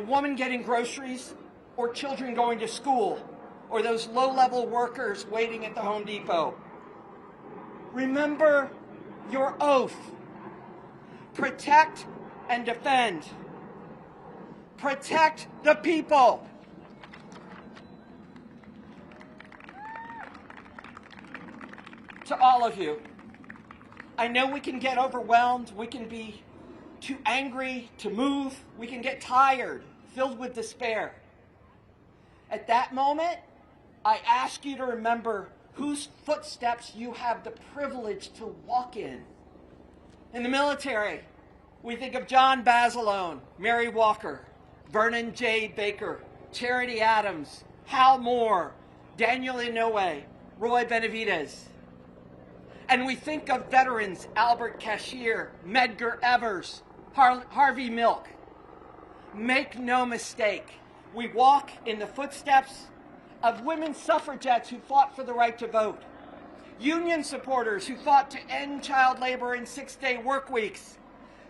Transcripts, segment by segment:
woman getting groceries, or children going to school, or those low-level workers waiting at the Home Depot. Remember your oath. Protect and defend. Protect the people. To all of you, I know we can get overwhelmed, we can be too angry to move, we can get tired, filled with despair. At that moment, I ask you to remember whose footsteps you have the privilege to walk in. In the military, we think of John Basilone, Mary Walker, Vernon J. Baker, Charity Adams, Hal Moore, Daniel Inouye, Roy Benavidez. And we think of veterans Albert Cashier, Medgar Evers, Harvey Milk. Make no mistake, we walk in the footsteps of women suffragettes who fought for the right to vote, union supporters who fought to end child labor and 6-day work weeks,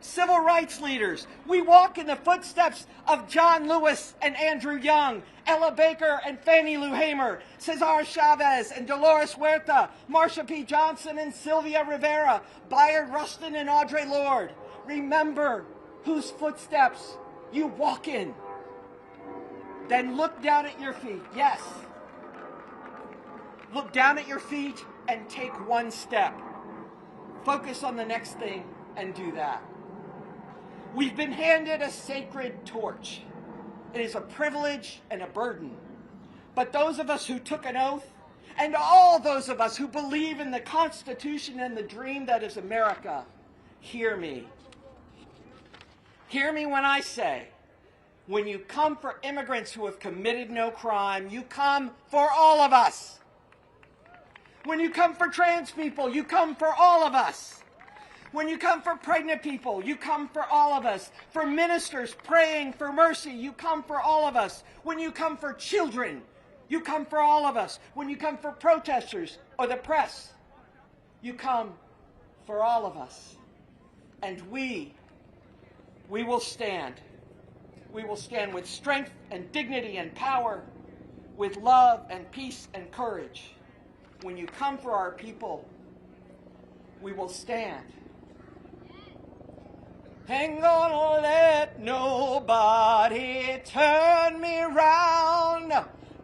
civil rights leaders. We walk in the footsteps of John Lewis and Andrew Young, Ella Baker and Fannie Lou Hamer, Cesar Chavez and Dolores Huerta, Marsha P. Johnson and Sylvia Rivera, Bayard Rustin and Audre Lorde. Remember whose footsteps you walk in. Then look down at your feet. Yes. Look down at your feet and take one step. Focus on the next thing and do that. We've been handed a sacred torch. It is a privilege and a burden. But those of us who took an oath, and all those of us who believe in the Constitution and the dream that is America, hear me. Hear me when I say, when you come for immigrants who have committed no crime, you come for all of us. When you come for trans people, you come for all of us. When you come for pregnant people, you come for all of us. For ministers praying for mercy, you come for all of us. When you come for children, you come for all of us. When you come for protesters or the press, you come for all of us. And we will stand. We will stand with strength and dignity and power, with love and peace and courage. When you come for our people, we will stand. Ain't gonna let nobody turn me round,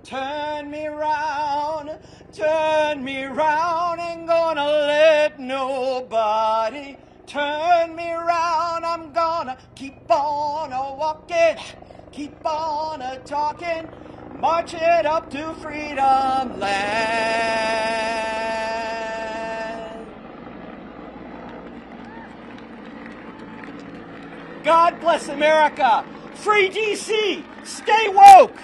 turn me round, turn me round. Ain't gonna let nobody turn me round. I'm gonna keep on a-walking, keep on a-talking, march it up to freedom land. God bless America. Free DC. Stay woke.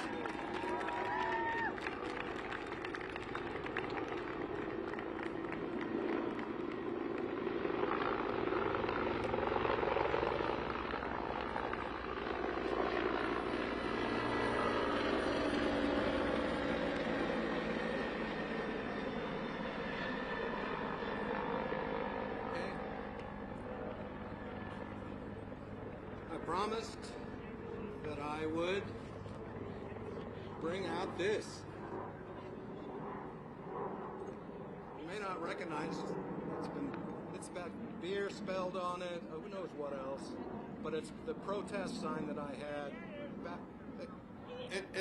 Promised that I would bring out this. You may not recognize it's got beer spelled on it, who knows what else, but it's the protest sign that I had back.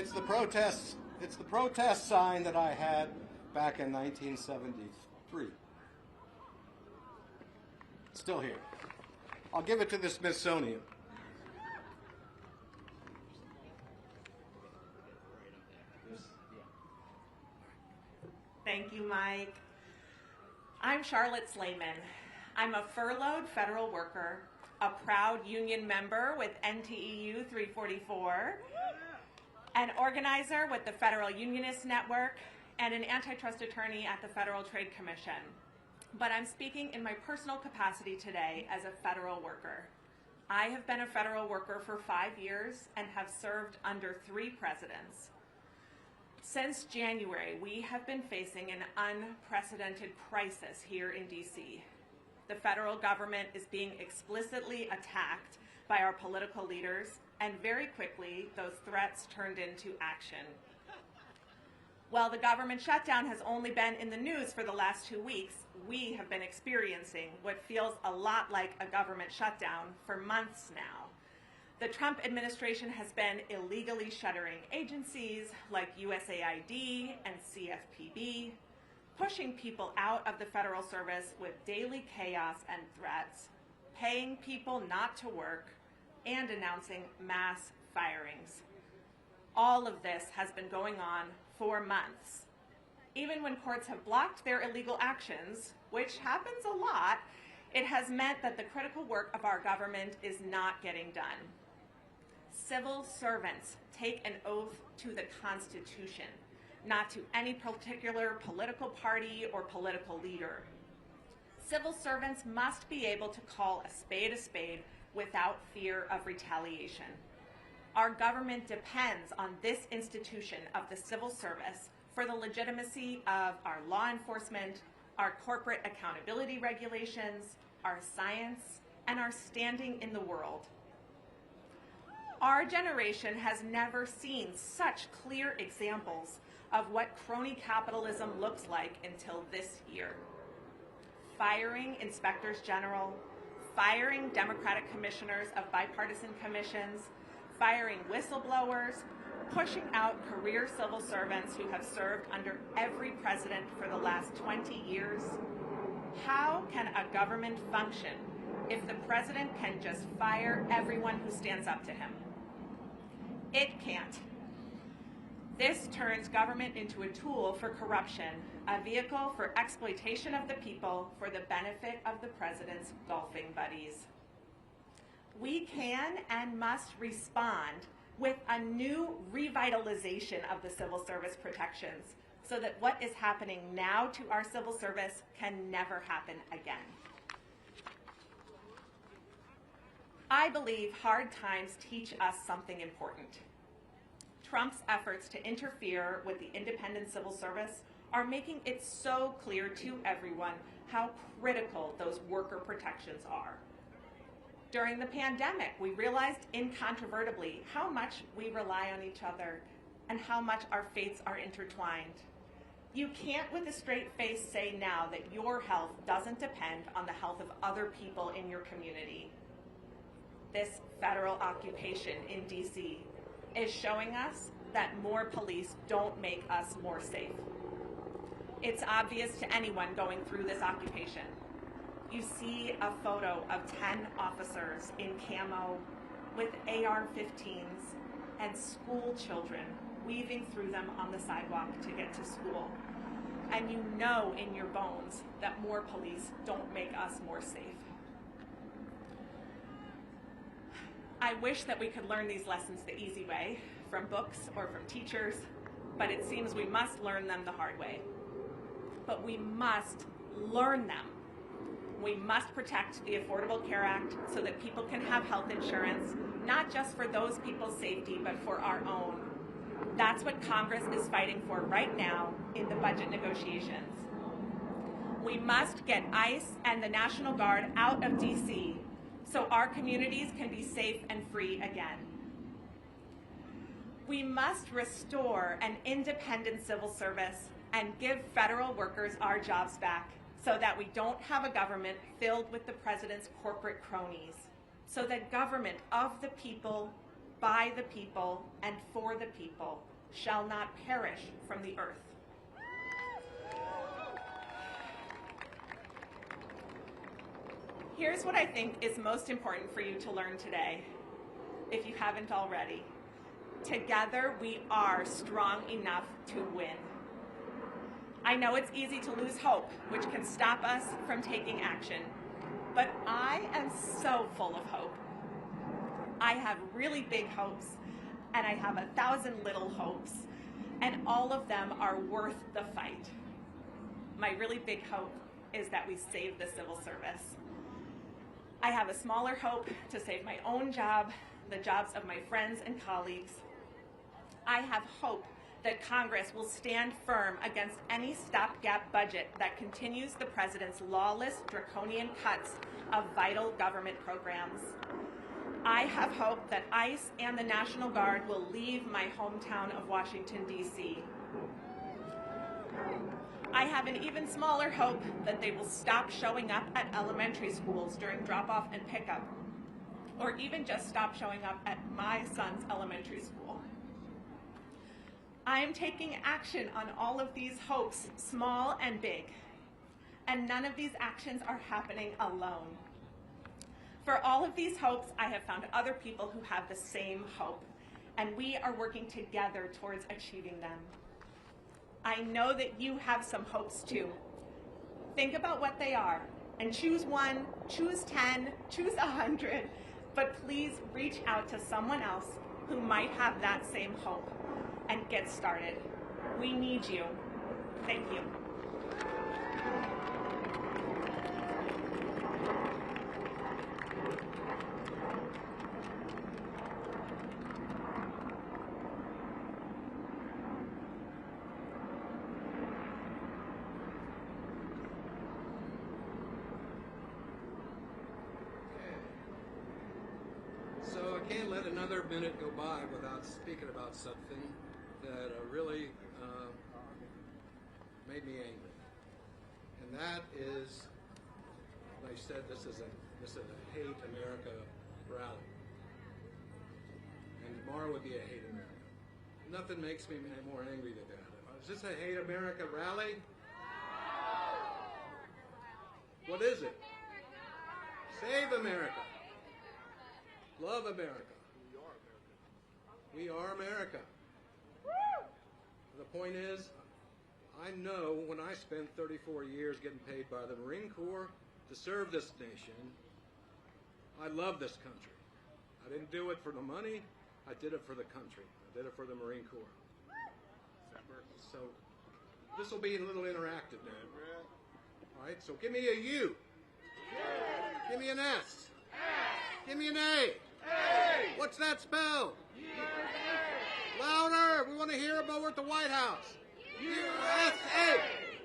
It's the protest sign that I had back in 1973. It's still here. I'll give it to the Smithsonian. Thank you, Mike. I'm Charlotte Slayman. I'm a furloughed federal worker, a proud union member with NTEU 344, an organizer with the Federal Unionist Network, and an antitrust attorney at the Federal Trade Commission. But I'm speaking in my personal capacity today as a federal worker. I have been a federal worker for 5 years and have served under 3 presidents. Since January, we have been facing an unprecedented crisis here in DC. The federal government is being explicitly attacked by our political leaders, and very quickly, those threats turned into action. While the government shutdown has only been in the news for the last 2 weeks, we have been experiencing what feels a lot like a government shutdown for months now. The Trump administration has been illegally shuttering agencies like USAID and CFPB, pushing people out of the federal service with daily chaos and threats, paying people not to work, and announcing mass firings. All of this has been going on for months. Even when courts have blocked their illegal actions, which happens a lot, it has meant that the critical work of our government is not getting done. Civil servants take an oath to the Constitution, not to any particular political party or political leader. Civil servants must be able to call a spade without fear of retaliation. Our government depends on this institution of the civil service for the legitimacy of our law enforcement, our corporate accountability regulations, our science, and our standing in the world. Our generation has never seen such clear examples of what crony capitalism looks like until this year. Firing inspectors general, firing Democratic commissioners of bipartisan commissions, firing whistleblowers, pushing out career civil servants who have served under every president for the last 20 years. How can a government function if the president can just fire everyone who stands up to him? It can't. This turns government into a tool for corruption, a vehicle for exploitation of the people for the benefit of the president's golfing buddies. We can and must respond with a new revitalization of the civil service protections so that what is happening now to our civil service can never happen again. I believe hard times teach us something important. Trump's efforts to interfere with the independent civil service are making it so clear to everyone how critical those worker protections are. During the pandemic, we realized incontrovertibly how much we rely on each other and how much our fates are intertwined. You can't with a straight face say now that your health doesn't depend on the health of other people in your community. This federal occupation in DC is showing us that more police don't make us more safe. It's obvious to anyone going through this occupation. You see a photo of 10 officers in camo with AR-15s and school children weaving through them on the sidewalk to get to school. And you know in your bones that more police don't make us more safe. I wish that we could learn these lessons the easy way, from books or from teachers, but it seems we must learn them the hard way. But we must learn them. We must protect the Affordable Care Act so that people can have health insurance, not just for those people's safety, but for our own. That's what Congress is fighting for right now in the budget negotiations. We must get ICE and the National Guard out of DC so our communities can be safe and free again. We must restore an independent civil service and give federal workers our jobs back so that we don't have a government filled with the president's corporate cronies, so that government of the people, by the people, and for the people shall not perish from the earth. Here's what I think is most important for you to learn today, if you haven't already. Together, we are strong enough to win. I know it's easy to lose hope, which can stop us from taking action, but I am so full of hope. I have really big hopes, and I have 1,000 little hopes, and all of them are worth the fight. My really big hope is that we save the civil service. I have a smaller hope to save my own job, the jobs of my friends and colleagues. I have hope that Congress will stand firm against any stopgap budget that continues the president's lawless, draconian cuts of vital government programs. I have hope that ICE and the National Guard will leave my hometown of Washington, D.C. I have an even smaller hope that they will stop showing up at elementary schools during drop-off and pickup, or even just stop showing up at my son's elementary school. I am taking action on all of these hopes, small and big, and none of these actions are happening alone. For all of these hopes, I have found other people who have the same hope, and we are working together towards achieving them. I know that you have some hopes too. Think about what they are, and choose one, choose 10, choose 100, but please reach out to someone else who might have that same hope and get started. We need you. Thank you. So I can't let another minute go by without speaking about something that really made me angry, and that is, they said this is a Hate America rally, and tomorrow would be a Hate America. Nothing makes me more angry than that. Is this a Hate America rally? What is it? Save America. Love America. We are America. The point is, I know when I spent 34 years getting paid by the Marine Corps to serve this nation, I love this country. I didn't do it for the money, I did it for the country. I did it for the Marine Corps. So this will be a little interactive now. All right, so give me a U. Give me an S. Give me an A. What's that spell? Louder! We want to hear about we're at the White House. USA!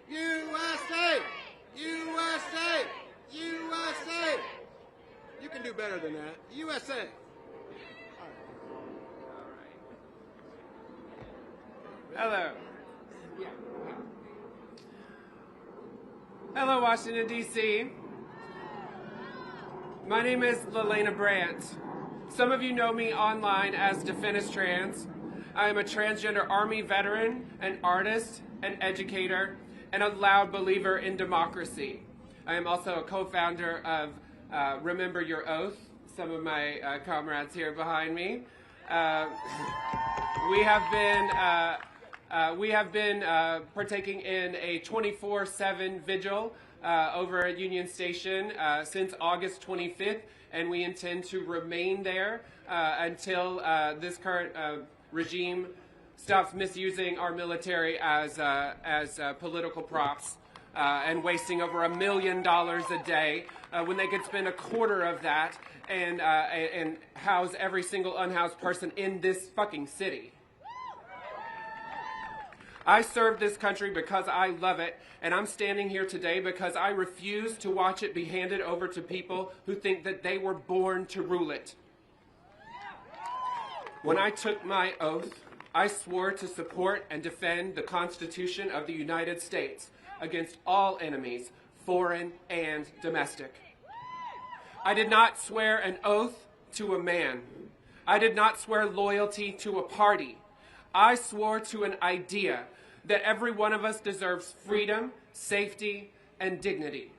USA! USA! USA! You can do better than that. USA! Hello. Hello, Washington, D.C. My name is Lelena Brandt. Some of you know me online as Definistrans. I am a transgender Army veteran, an artist, an educator, and a loud believer in democracy. I am also a co-founder of Remember Your Oath, some of my comrades here behind me. We have been partaking in a 24/7 vigil over at Union Station since August 25th, and we intend to remain there until this current regime stops misusing our military as political props and wasting over $1 million a day when they could spend a quarter of that and house every single unhoused person in this fucking city. I serve this country because I love it, and I'm standing here today because I refuse to watch it be handed over to people who think that they were born to rule it. When I took my oath, I swore to support and defend the Constitution of the United States against all enemies, foreign and domestic. I did not swear an oath to a man. I did not swear loyalty to a party. I swore to an idea that every one of us deserves freedom, safety, and dignity.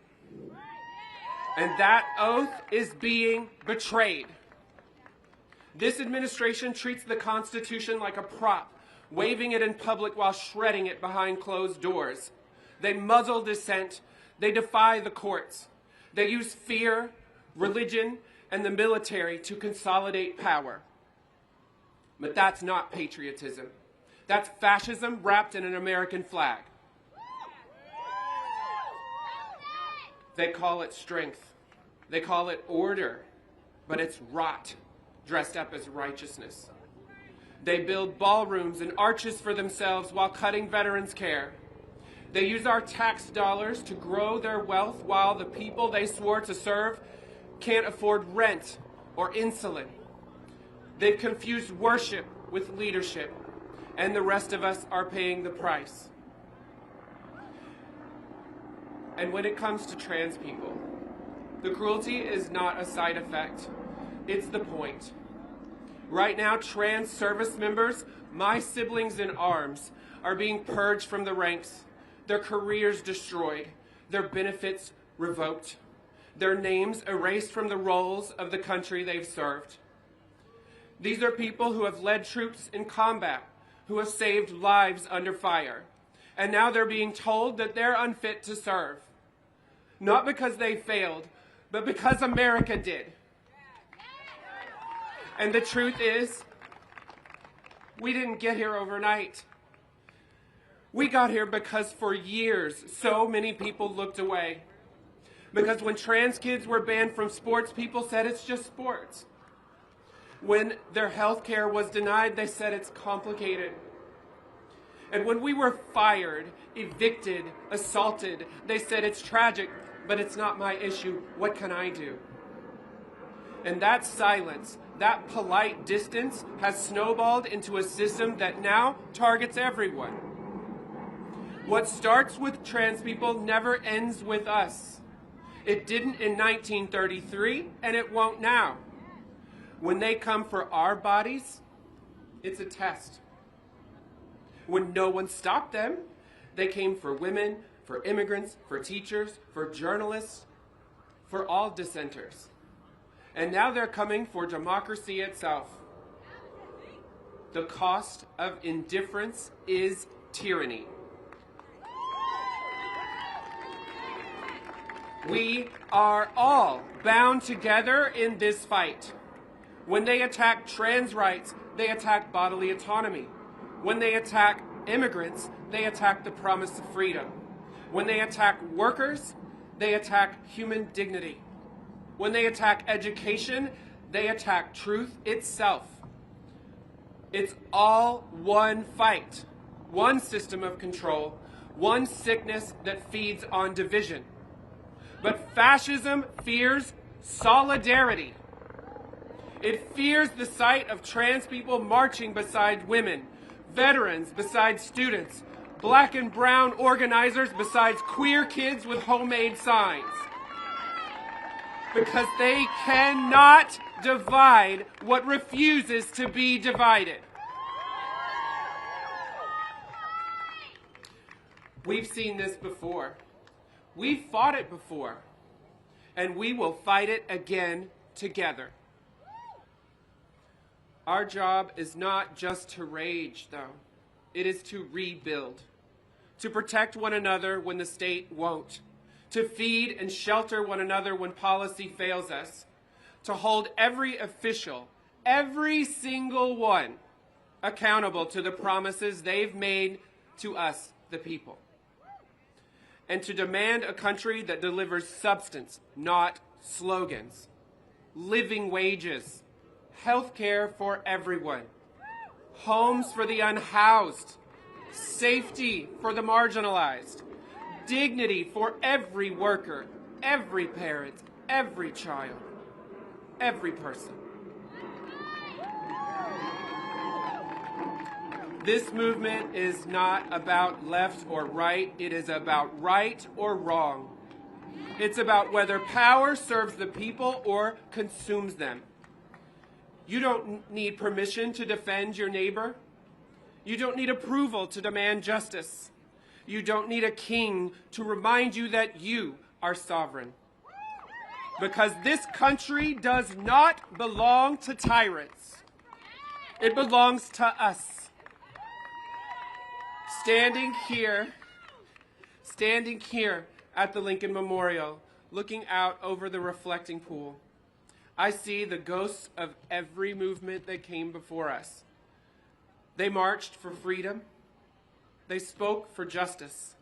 And that oath is being betrayed. This administration treats the Constitution like a prop, waving it in public while shredding it behind closed doors. They muzzle dissent. They defy the courts. They use fear, religion, and the military to consolidate power. But that's not patriotism. That's fascism wrapped in an American flag. They call it strength. They call it order. But it's rot dressed up as righteousness. They build ballrooms and arches for themselves while cutting veterans' care. They use our tax dollars to grow their wealth while the people they swore to serve can't afford rent, or insulin. They've confused worship with leadership, and the rest of us are paying the price. And when it comes to trans people, the cruelty is not a side effect, it's the point. Right now, trans service members, my siblings in arms, are being purged from the ranks, their careers destroyed, their benefits revoked, their names erased from the rolls of the country they've served. These are people who have led troops in combat, who have saved lives under fire, and now they're being told that they're unfit to serve. Not because they failed, but because America did. And the truth is, we didn't get here overnight. We got here because for years, so many people looked away. Because when trans kids were banned from sports, people said it's just sports. When their health care was denied, they said it's complicated. And when we were fired, evicted, assaulted, they said it's tragic, but it's not my issue. What can I do? And that silence, that polite distance, has snowballed into a system that now targets everyone. What starts with trans people never ends with us. It didn't in 1933, and it won't now. When they come for our bodies, it's a test. When no one stopped them, they came for women, for immigrants, for teachers, for journalists, for all dissenters. And now they're coming for democracy itself. The cost of indifference is tyranny. We are all bound together in this fight. When they attack trans rights, they attack bodily autonomy. When they attack immigrants, they attack the promise of freedom. When they attack workers, they attack human dignity. When they attack education, they attack truth itself. It's all one fight, one system of control, one sickness that feeds on division. But fascism fears solidarity. It fears the sight of trans people marching beside women, veterans beside students, black and brown organizers besides queer kids with homemade signs. Because they cannot divide what refuses to be divided. We've seen this before. We've fought it before. And we will fight it again together. Our job is not just to rage, though. It is to rebuild. To protect one another when the state won't. To feed and shelter one another when policy fails us. To hold every official, every single one, accountable to the promises they've made to us, the people. And to demand a country that delivers substance, not slogans. Living wages, health care for everyone, homes for the unhoused, safety for the marginalized, dignity for every worker, every parent, every child, every person. This movement is not about left or right. It is about right or wrong. It's about whether power serves the people or consumes them. You don't need permission to defend your neighbor. You don't need approval to demand justice. You don't need a king to remind you that you are sovereign. Because this country does not belong to tyrants. It belongs to us. Standing here at the Lincoln Memorial, looking out over the reflecting pool, I see the ghosts of every movement that came before us. They marched for freedom. They spoke for justice.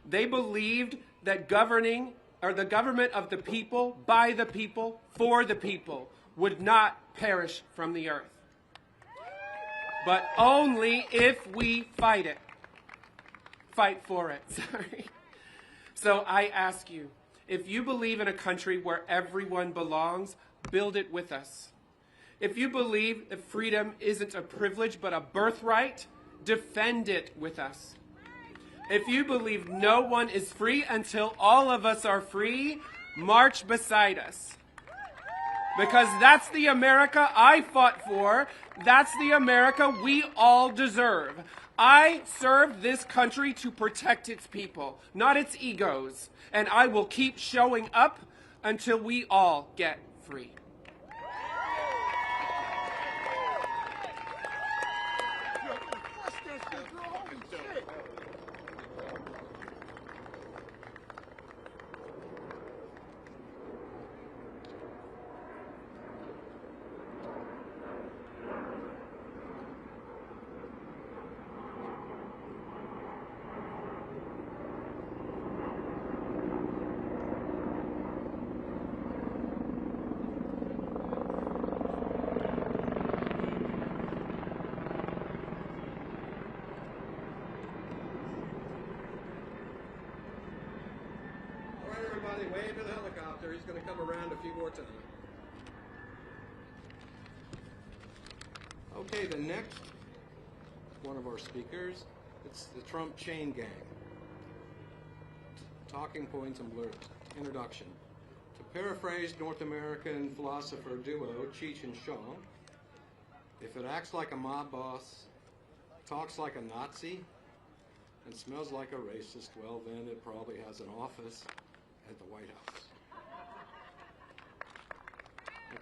They believed that the government of the people, by the people, for the people, would not perish from the earth. But only if we fight it. Fight for it, sorry. So I ask you, if you believe in a country where everyone belongs, build it with us. If you believe that freedom isn't a privilege but a birthright, defend it with us. If you believe no one is free until all of us are free, march beside us. Because that's the America I fought for. That's the America we all deserve. I serve this country to protect its people, not its egos. And I will keep showing up until we all get free. Wave to the helicopter. He's going to come around a few more times. Okay, the next one of our speakers, it's the Trump chain gang. Talking points and blurbs. Introduction. To paraphrase North American philosopher duo Cheech and Chong, if it acts like a mob boss, talks like a Nazi, and smells like a racist, well then it probably has an office at the White House.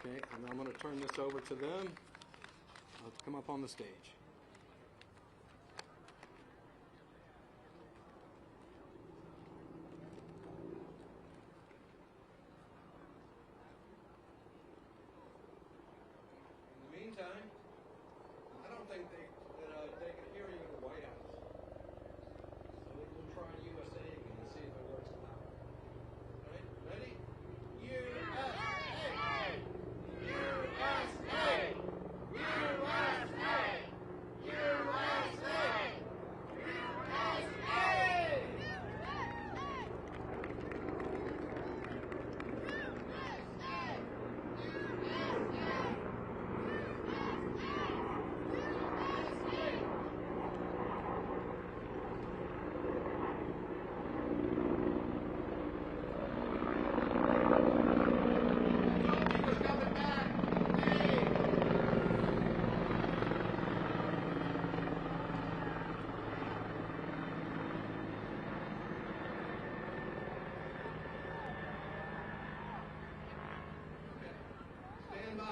Okay, and I'm going to turn this over to them. I'll come up on the stage. In the meantime, I don't think they can hear you in the White House. So we'll try USA again and see if it works out. Ready? USA! USA! USA! USA!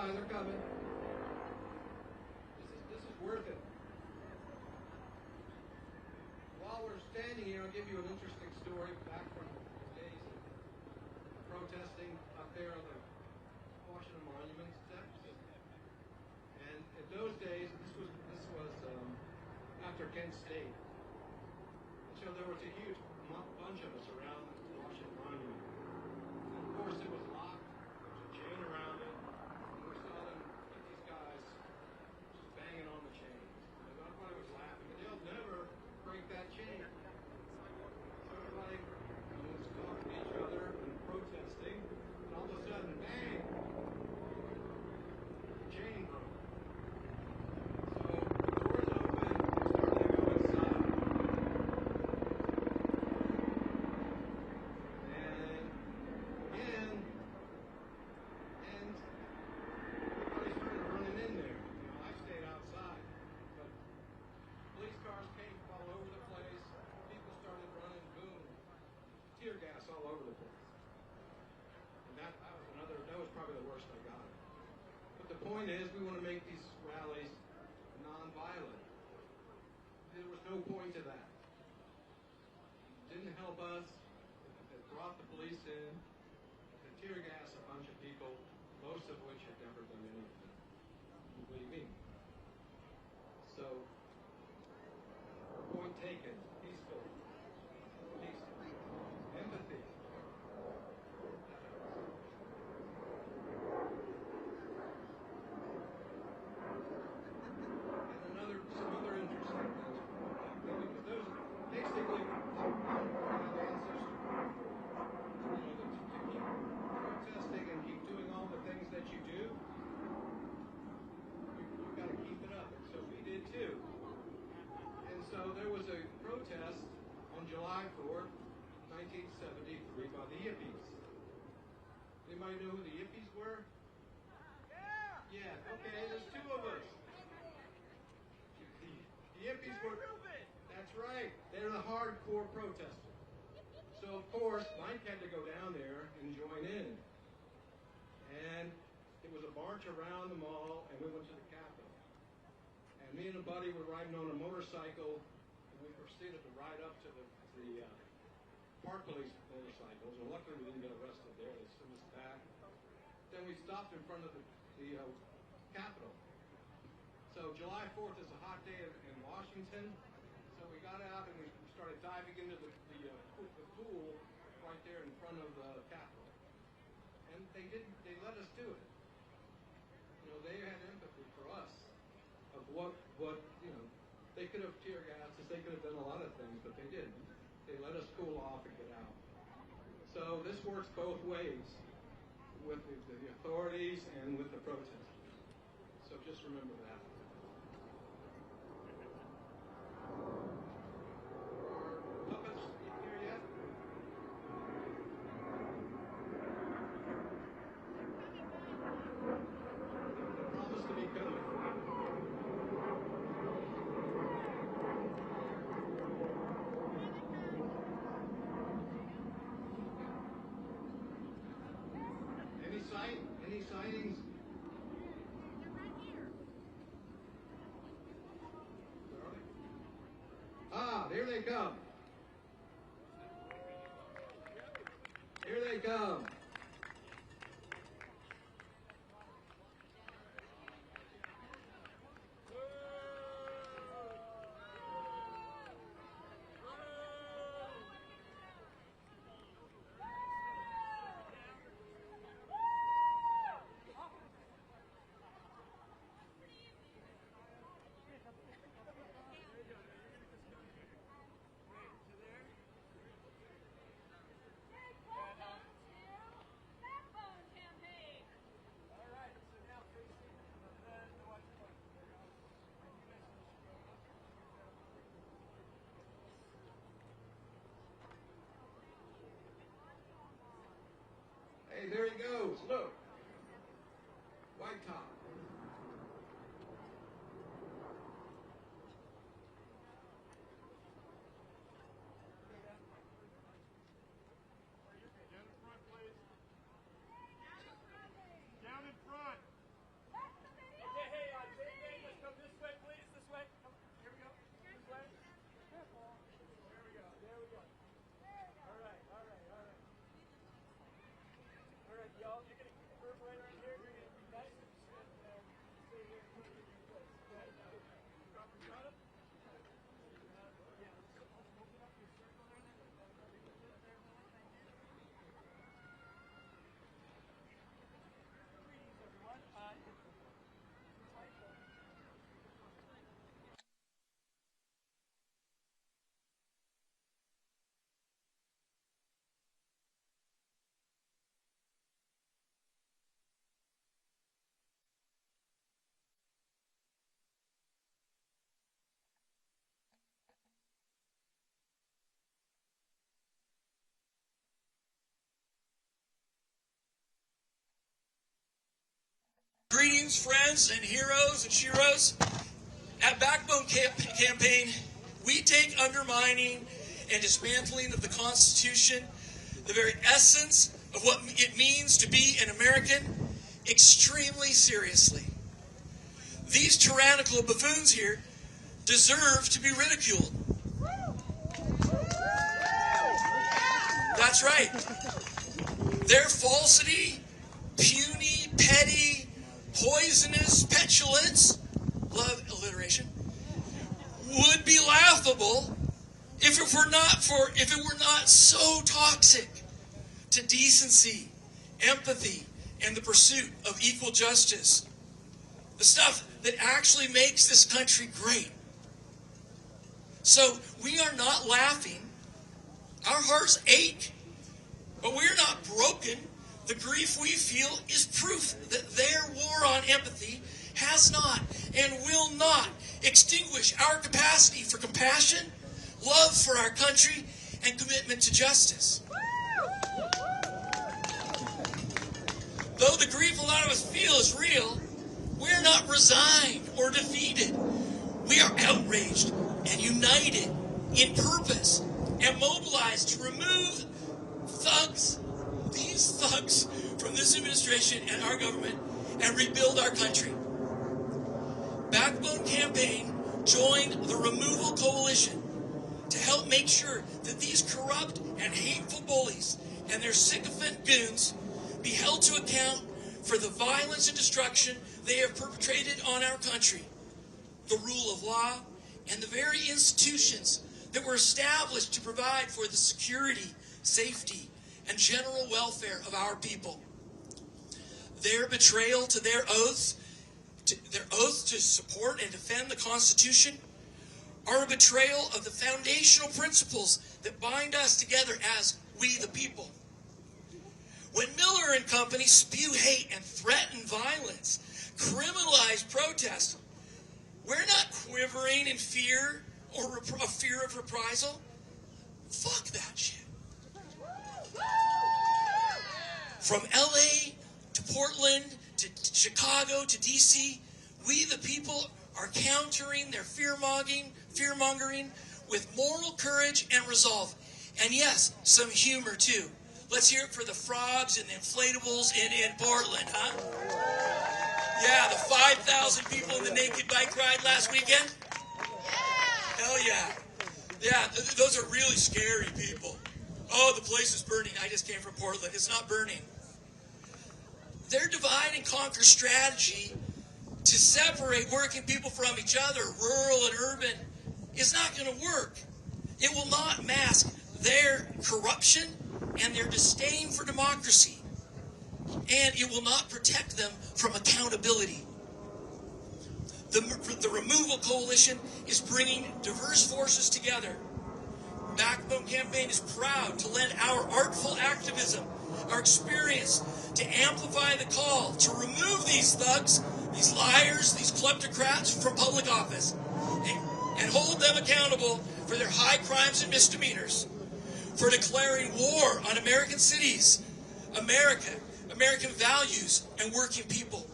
They're coming. This is worth it. While we're standing here, I'll give you an interesting story back from the days of protesting up there on the Washington Monument steps. And in those days, this was after Kent State. So there was a huge bunch of us around the Washington Monument. And of course, it was locked. There was a chain around it. Banging on the chain. Everybody was laughing, but they'll never break that chain. So everybody was talking to each other and protesting, and all of a sudden, bang! The chain broke. So the doors opened, they started to go inside. And again, and everybody started running in there. I stayed outside, but police cars came all over the place. People started running, boom, tear gas all over the place. And that was probably the worst I got. But the point is, we want to make these rallies non-violent. There was no point to that. It didn't help us. It brought the police in. The tear gas a bunch of people, most of which had never done anything. What do you mean? So, point taken, peaceful, empathy. And some other interesting things. Because those basically our ancestors, to keep protesting and keep doing all the things that you So there was a protest on July 4th, 1973 by the Yippies. Anybody know who the Yippies were? Yeah, okay, there's two of us. The Yippies were, that's right, they're the hardcore protesters. So of course, Mike had to go down there and join in. And it was a march around the mall, and we went to the Capitol. And me and a buddy were riding on a motorcycle, and we proceeded to ride up to the Park Police motorcycles, and luckily we didn't get arrested there. They sent us back. Then we stopped in front of the Capitol. So July 4th is a hot day in Washington. So we got out and we started diving into the pool right there in front of the Capitol. And they let us do it. You know, they had empathy for us of what they could have tear gassed us, they could have done a lot of things, but they didn't. They let us cool off and get out. So this works both ways, with the authorities and with the protesters. So just remember that. Are puppets here yet? They promise to be coming. Any sightings? They're right here. Where are they? Ah, there they come. Here they come. Hey, there he goes. Look. White top. Down in front. Okay, hey, let's come this way, please. This way. Come, here we go. This way. There we go. There we go. All right. All right, y'all. You're gonna keep the group right around here. You're gonna be nice and stay here in front of your place. Okay. Drop your shot up. Yeah. Open up your circle there. Greetings, everyone. Greetings, friends and heroes and sheroes. At Backbone Campaign, we take undermining and dismantling of the Constitution, the very essence of what it means to be an American, extremely seriously. These tyrannical buffoons here deserve to be ridiculed. That's right. Their falsity, puny, petty, poisonous petulance, love alliteration, would be laughable if it were not so toxic to decency, empathy, and the pursuit of equal justice. The stuff that actually makes this country great. So we are not laughing. Our hearts ache, but we're not broken. The grief we feel is proof that their war on empathy has not and will not extinguish our capacity for compassion, love for our country, and commitment to justice. Though the grief a lot of us feel is real, we're not resigned or defeated. We are outraged and united in purpose and mobilized to remove these thugs from this administration and our government and rebuild our country. Backbone Campaign joined the Removal Coalition to help make sure that these corrupt and hateful bullies and their sycophant goons be held to account for the violence and destruction they have perpetrated on our country, the rule of law, and the very institutions that were established to provide for the security, safety, and general welfare of our people. Their betrayal to their oath to support and defend the Constitution are a betrayal of the foundational principles that bind us together as we the people. When Miller and company spew hate and threaten violence, criminalize protest, we're not quivering in fear or a fear of reprisal. Fuck that shit. From LA to Portland to Chicago to DC, we the people are countering their fear-mongering with moral courage and resolve. And yes, some humor too. Let's hear it for the frogs and the inflatables in Portland, huh? Yeah, the 5,000 people in the naked bike ride last weekend? Hell yeah. Yeah, those are really scary people. Oh, the place is burning. I just came from Portland. It's not burning. Their divide and conquer strategy to separate working people from each other, rural and urban, is not going to work. It will not mask their corruption and their disdain for democracy. And it will not protect them from accountability. The Removal Coalition is bringing diverse forces together. Backbone Campaign is proud to lend our artful activism, our experience, to amplify the call to remove these thugs, these liars, these kleptocrats from public office, and hold them accountable for their high crimes and misdemeanors, for declaring war on American cities, American values, and working people,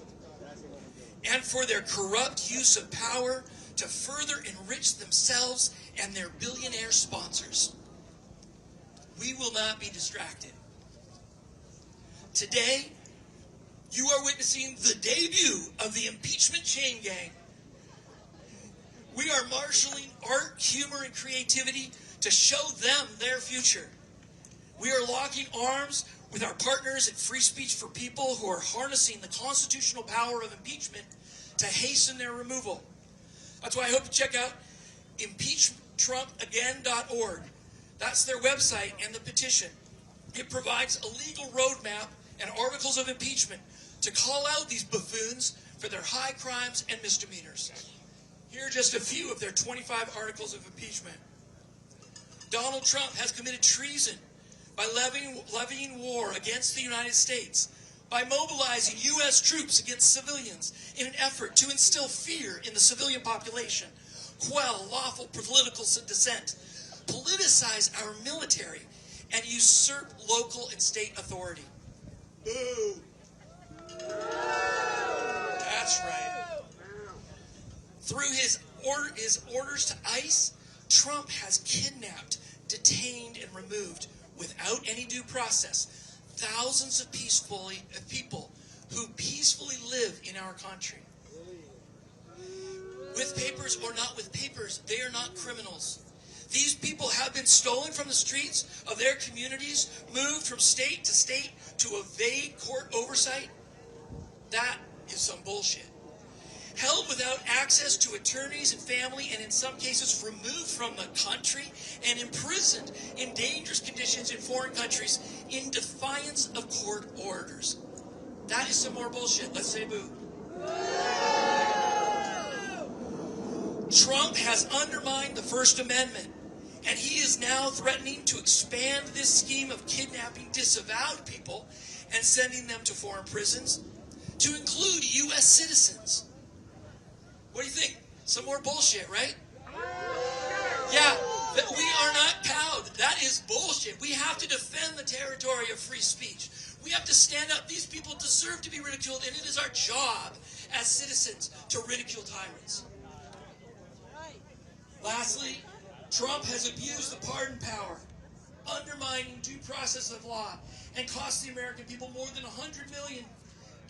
and for their corrupt use of power to further enrich themselves and their billionaire sponsors. We will not be distracted. Today, you are witnessing the debut of the impeachment chain gang. We are marshaling art, humor, and creativity to show them their future. We are locking arms with our partners at Free Speech for People who are harnessing the constitutional power of impeachment to hasten their removal. That's why I hope you check out impeachtrumpagain.org. That's their website and the petition. It provides a legal roadmap and articles of impeachment to call out these buffoons for their high crimes and misdemeanors. Here are just a few of their 25 articles of impeachment. Donald Trump has committed treason by levying war against the United States, by mobilizing U.S. troops against civilians in an effort to instill fear in the civilian population, quell lawful political dissent, politicize our military, and usurp local and state authority. Boo! That's right. Through his orders to ICE, Trump has kidnapped, detained, and removed, without any due process, thousands of people who peacefully live in our country. With papers or not with papers, they are not criminals. These people have been stolen from the streets of their communities, moved from state to state to evade court oversight. That is some bullshit. Held without access to attorneys and family, and in some cases removed from the country and imprisoned in dangerous conditions in foreign countries in defiance of court orders. That is some more bullshit. Let's say boo. Trump has undermined the First Amendment, and he is now threatening to expand this scheme of kidnapping disavowed people and sending them to foreign prisons to include U.S. citizens. What do you think? Some more bullshit, right? Yeah, that we are not cowed. That is bullshit. We have to defend the territory of free speech. We have to stand up. These people deserve to be ridiculed, and it is our job as citizens to ridicule tyrants. Lastly, Trump has abused the pardon power, undermining due process of law, and cost the American people more than $100 million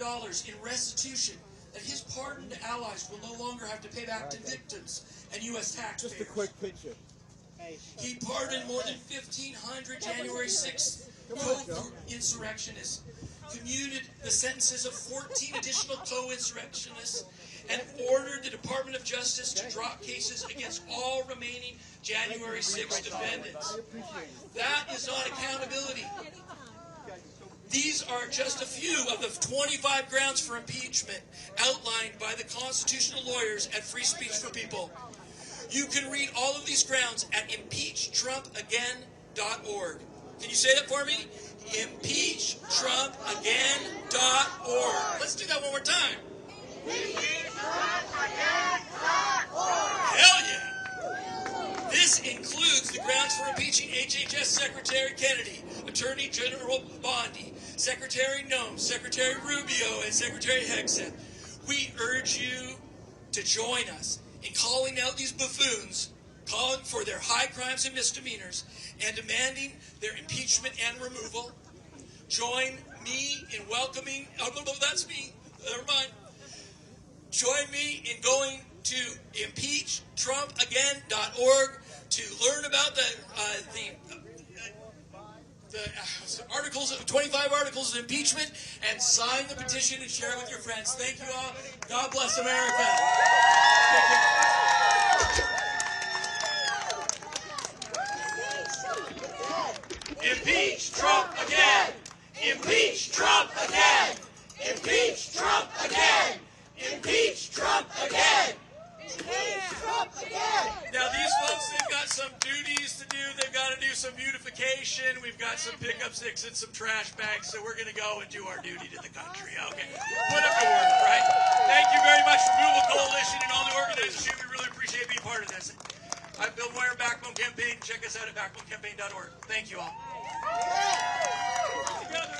in restitution that his pardoned allies will no longer have to pay back to victims and U.S. taxpayers. Just a quick picture. He pardoned more than 1,500 January 6th co-insurrectionists, commuted the sentences of 14 additional co-insurrectionists, and ordered the Department of Justice to drop cases against all remaining January 6th defendants. That is not accountability. These are just a few of the 25 grounds for impeachment outlined by the constitutional lawyers at Free Speech for People. You can read all of these grounds at impeachtrumpagain.org. Can you say that for me? impeachtrumpagain.org. Let's do that one more time. Hell yeah! This includes the grounds for impeaching HHS Secretary Kennedy, Attorney General Bondi, Secretary Noem, Secretary Rubio, and Secretary Hegseth. We urge you to join us in calling out these buffoons, calling for their high crimes and misdemeanors, and demanding their impeachment and removal. Join me in welcoming, oh, no, that's me, never mind. Join me in going to impeachtrumpagain.org to learn about the articles, 25 articles of impeachment, and sign the petition and share it with your friends. Thank you all. God bless America. Impeach Trump again! Impeach Trump again! Impeach Trump again! Impeach Trump again! Impeach Trump again! Now these folks, they've got some duties to do. They've got to do some beautification. We've got some pickup sticks and some trash bags, so we're going to go and do our duty to the country. Okay, put up to work, right? Thank you very much, Removal Coalition, and all the organizers. We really appreciate being part of this. I'm Bill Moyer, Backbone Campaign. Check us out at backbonecampaign.org. Thank you all. Together.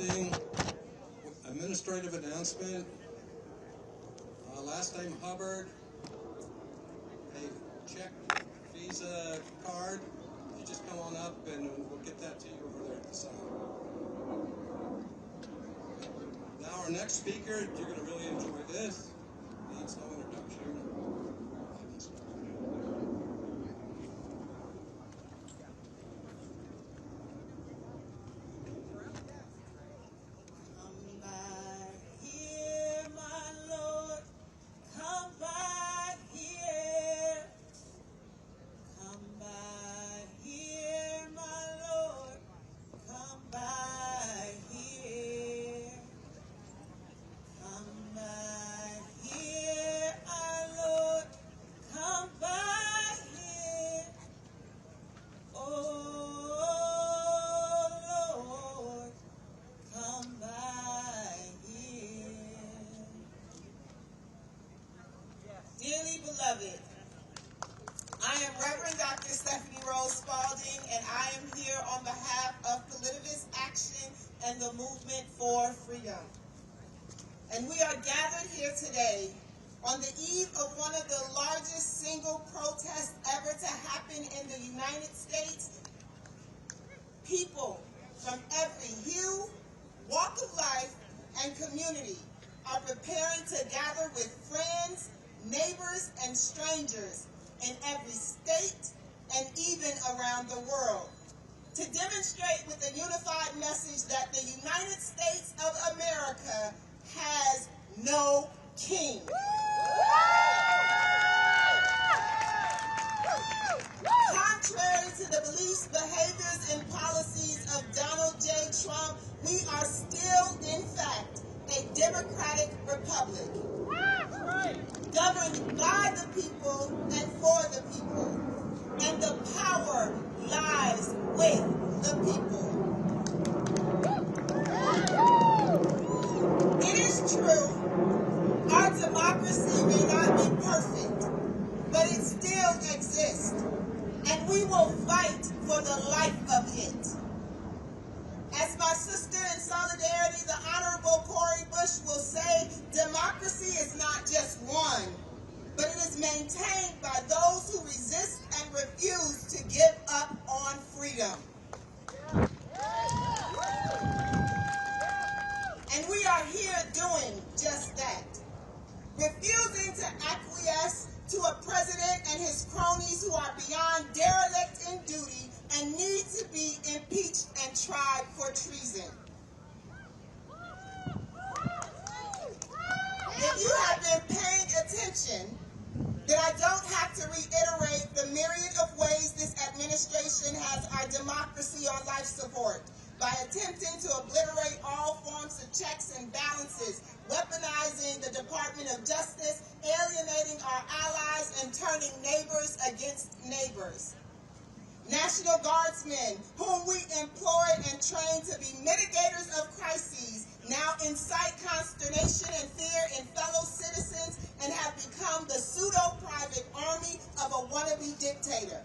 thing, administrative announcement. Last name Hubbard. Hey, check Visa card. You just come on up and we'll get that to you over there at the side. Now our next speaker, you're going to really enjoy this. Needs no introduction. Dearly beloved, I am Reverend Dr. Stephanie Rose Spalding, and I am here on behalf of Politivist Action and the Movement for Freedom. And we are gathered here today on the eve of one of the largest single protests ever to happen in the United States. People from every hue, walk of life, and community are preparing to gather with friends, neighbors, and strangers in every state and even around the world to demonstrate with a unified message that the United States of America has no king. Contrary to the beliefs, behaviors, and policies of Donald J. Trump, we are still, in fact, a democratic republic, governed by the people and for the people, and the power lies with the people. It is true, our democracy may not be perfect, but it still exists, and we will fight for the life of it. As my sister in solidarity, the Honorable Cori Bush, will say, democracy is not just won, but it is maintained by those who resist and refuse to give up on freedom. And we are here doing just that, refusing to acquiesce to a president and his cronies who are beyond derelict in duty and need to be impeached and tried for treason. If you have been paying attention, then I don't have to reiterate the myriad of ways this administration has our democracy on life support by attempting to obliterate all forms of checks and balances, weaponizing the Department of Justice, alienating our allies, and turning neighbors against neighbors. National Guardsmen, whom we employ and train to be mitigators of crises, now incite consternation and fear in fellow citizens and have become the pseudo-private army of a wannabe dictator.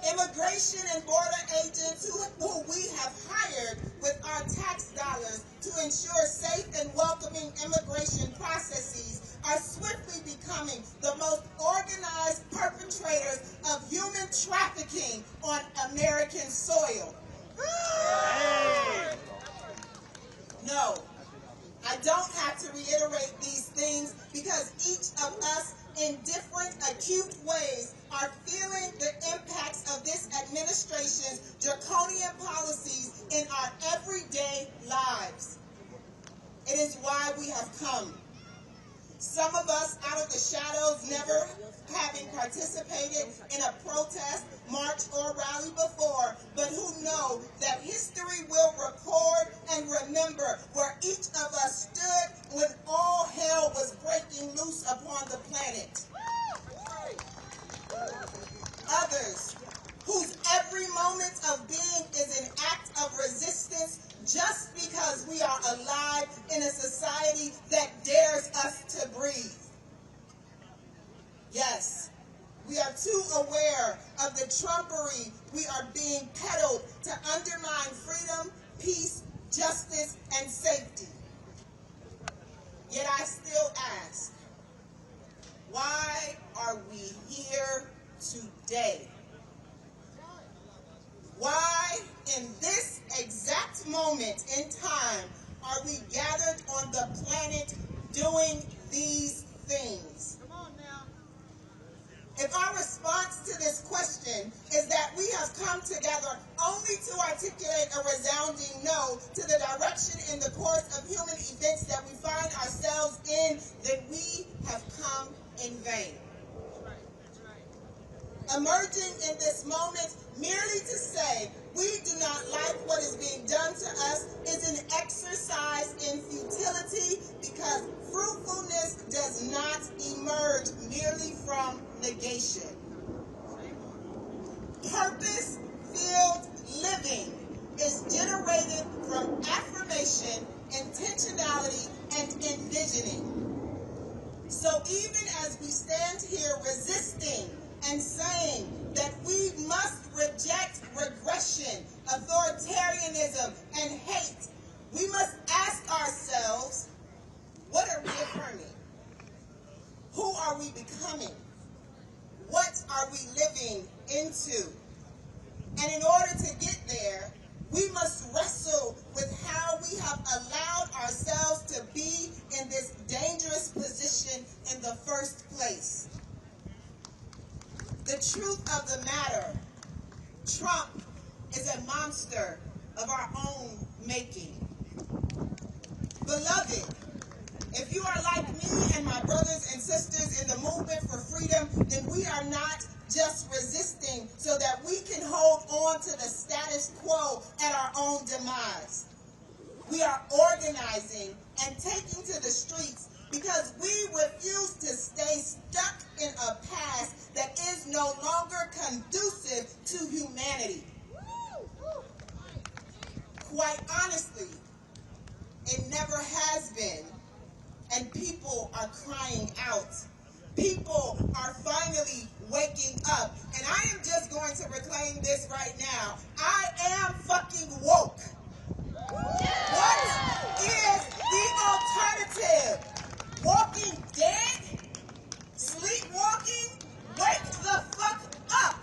Immigration and border agents who we have hired with our tax dollars to ensure safe and welcoming immigration processes are swiftly becoming the most organized perpetrators of human trafficking on American soil. No, I don't have to reiterate these things because each of us in different acute ways are feeling the impacts of this administration's draconian policies in our everyday lives. It is why we have come. Some of us out of the shadows, never having participated in a protest, march, or rally before, but who know that history will record and remember where each of us stood when all hell was breaking loose upon the planet. Others, whose every moment of being is an act of resistance just because we are alive in a society that dares us to breathe. Yes, we are too aware of the trumpery we are being peddled undermine freedom, peace, justice, and safety. Yet I still ask, why are we here today? Why, in this exact moment in time, are we gathered on the planet doing these things? If our response to this question is that we have come together only to articulate a resounding no to the direction in the course of human events that we find ourselves in, then we have come in vain. Emerging in this moment merely to say we do not like what is being done to us is an exercise in futility, because fruitfulness does not emerge merely from negation. Purpose-filled living is generated from affirmation, intentionality, and envisioning. So even as we stand here resisting and saying that we must reject regression, authoritarianism, and hate, we must ask ourselves, what are we affirming? Who are we becoming? What are we living into? And in order to get there, we must wrestle with how we have allowed ourselves to be in this dangerous position in the first place. The truth of the matter, Trump is a monster of our own making. Beloved, if you are like me and my brothers and sisters in the movement for freedom, then we are not just resisting so that we can hold on to the status quo at our own demise. We are organizing and taking to the streets because we refuse to stay stuck in a past that is no longer conducive to humanity. Quite honestly, it never has been, and people are crying out. People are finally waking up, and I am just going to proclaim this right now. I am fucking woke. What is the alternative? Walking dead? Sleepwalking? Wake the fuck up!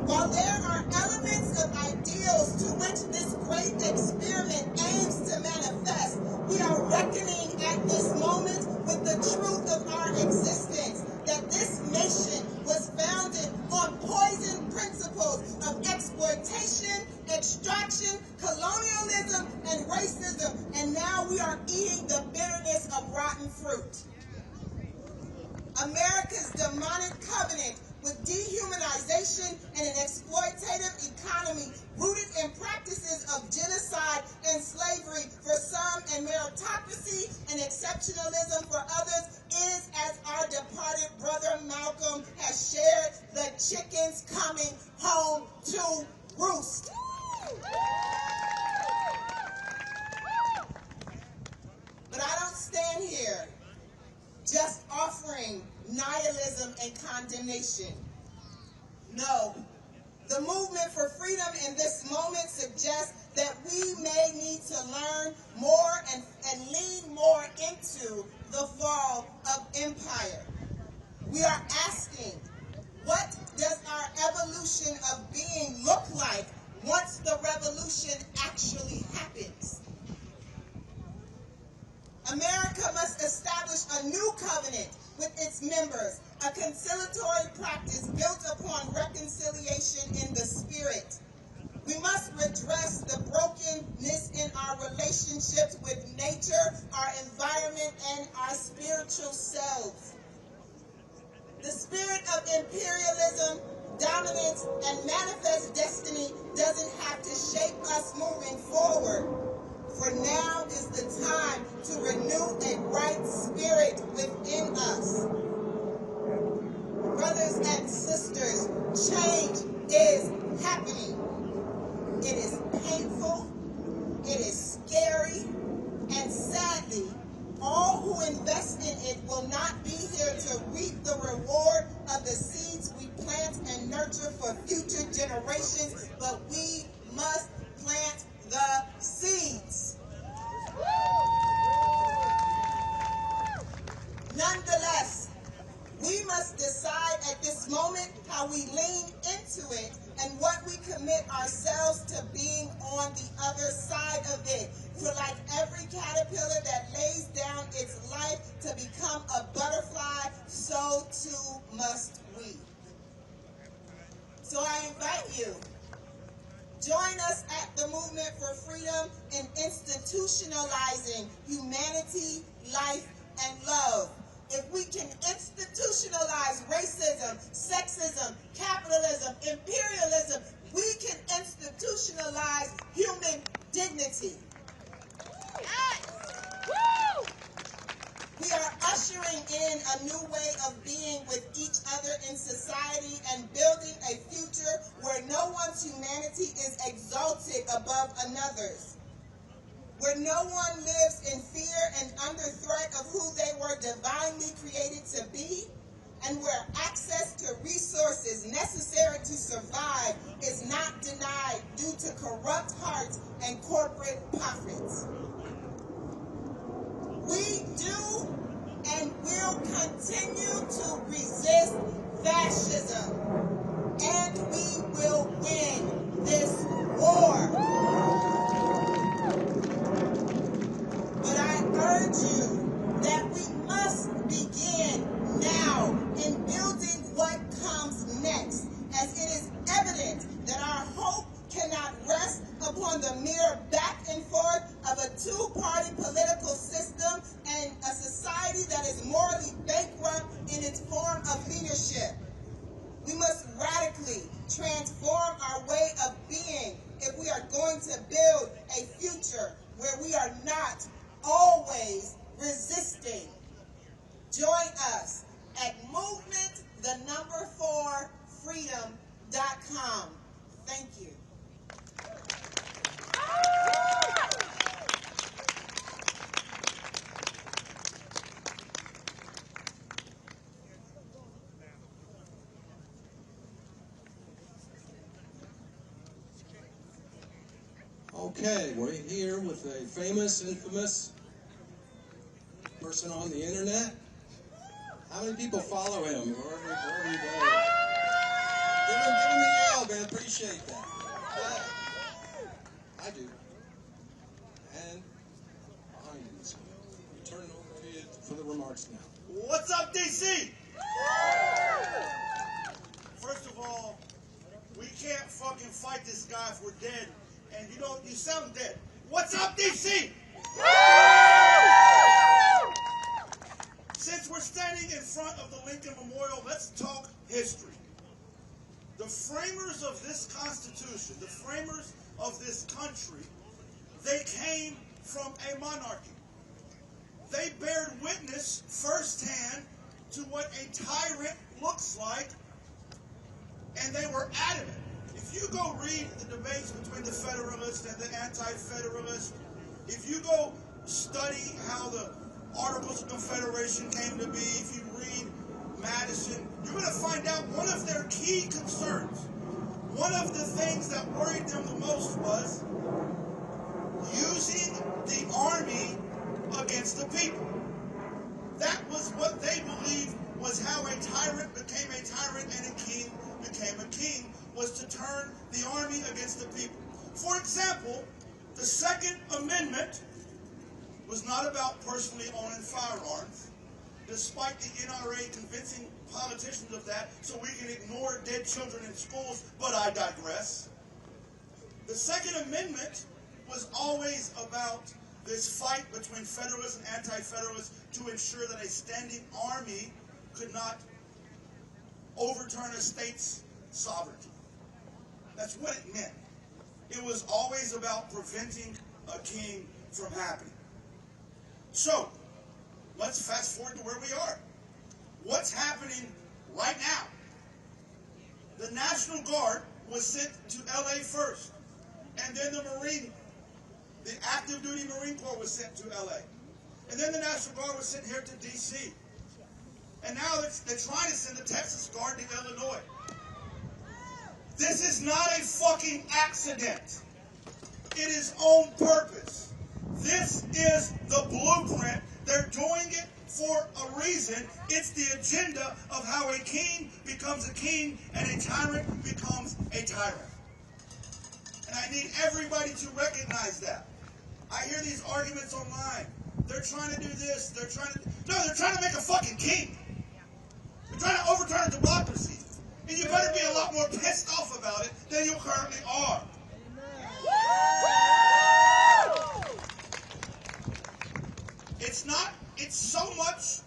While there are elements of ideals to which this great experiment aims to manifest, we are reckoning at this moment with the truth of our existence, that this nation was founded on poison principles of exploitation, extraction, colonialism, and racism, and now we are eating the bitterness of rotten fruit. America's demonic covenant with dehumanization and an exploitative economy rooted in practices of genocide and slavery for some and meritocracy and exceptionalism for others is, as our departed brother Malcolm has shared, the chickens coming home to roost. But I don't stand here just offering nihilism and condemnation. No, the movement for freedom in this moment suggests that we may need to learn more and lean more into the fall of empire. We are asking, what does our evolution of being look like once the revolution actually happens? America must establish a new covenant with its members, a conciliatory practice built upon reconciliation in the spirit. We must redress the brokenness in our relationships with nature, our environment, and our spiritual selves. The spirit of imperialism, dominance, and manifest destiny doesn't have to shape us moving forward. For now is the time to renew a right spirit within us. Brothers and sisters, change is happening. It is painful, it is scary, and sadly, all who invest in it will not be reap the reward of the seeds we plant and nurture for future generations, but we must plant the seeds. Nonetheless, we must decide at this moment how we lean into it and what we commit ourselves to being on the other side of it. For like every caterpillar that lays down its life to become a butterfly, so too must we. So I invite you, join us at the Movement for Freedom in institutionalizing humanity, life, and love. If we can institutionalize racism, sexism, capitalism, imperialism, we can institutionalize human dignity. We are ushering in a new way of being with each other in society and building a future where no one's humanity is exalted above another's, where no one lives in fear and under threat of who they were divinely created to be, and where access to resources necessary to survive is not denied due to corrupt hearts and corporate profits. We do and will continue to resist fascism, and we will win this war. But I urge you that we must begin now in building what comes next, as it is evident that our hope cannot rest upon the mere back and forth of a two-party political system and a society that is morally bankrupt in its form of leadership. We must radically transform our way of being if we are going to build a future where we are not always resisting. Join us at movement4freedom.com. Thank you. Okay, we're here with a famous, infamous person on the internet. How many people follow him? Wherever he goes? Give him a yell, man. Appreciate that. I do. And behind him, so we turn it over to you for the remarks now. What's up, DC? First of all, we can't fucking fight this guy if we're dead. And you sound dead. What's up, DC? Since we're standing in front of the Lincoln Memorial, let's talk history. The framers of this Constitution, the framers of this country, they came from a monarchy. They bared witness firsthand to what a tyrant looks like, and they were adamant. If you go read the debates between the Federalists and the Anti-Federalists, if you go study how the Articles of Confederation came to be, if you read Madison, you're going to find out one of their key concerns, one of the things that worried them the most was using the army against the people. That was what they believed was how a tyrant became a tyrant and a king became a king, was to turn the army against the people. For example, the Second Amendment was not about personally owning firearms, despite the NRA convincing politicians of that so we can ignore dead children in schools, but I digress. The Second Amendment was always about this fight between Federalists and Anti-Federalists to ensure that a standing army could not overturn a state's sovereignty. That's what it meant. It was always about preventing a king from happening. So, let's fast forward to where we are. What's happening right now? The National Guard was sent to LA first, and then the active duty Marine Corps was sent to LA. And then the National Guard was sent here to DC. And now they're trying to send the Texas Guard to Illinois. This is not a fucking accident. It is on purpose. This is the blueprint. They're doing it for a reason. It's the agenda of how a king becomes a king and a tyrant becomes a tyrant. And I need everybody to recognize that. I hear these arguments online. They're trying to do this. They're trying to make a fucking king. They're trying to overturn a democracy. And you better be a lot more pissed off about it than you currently are. It's so much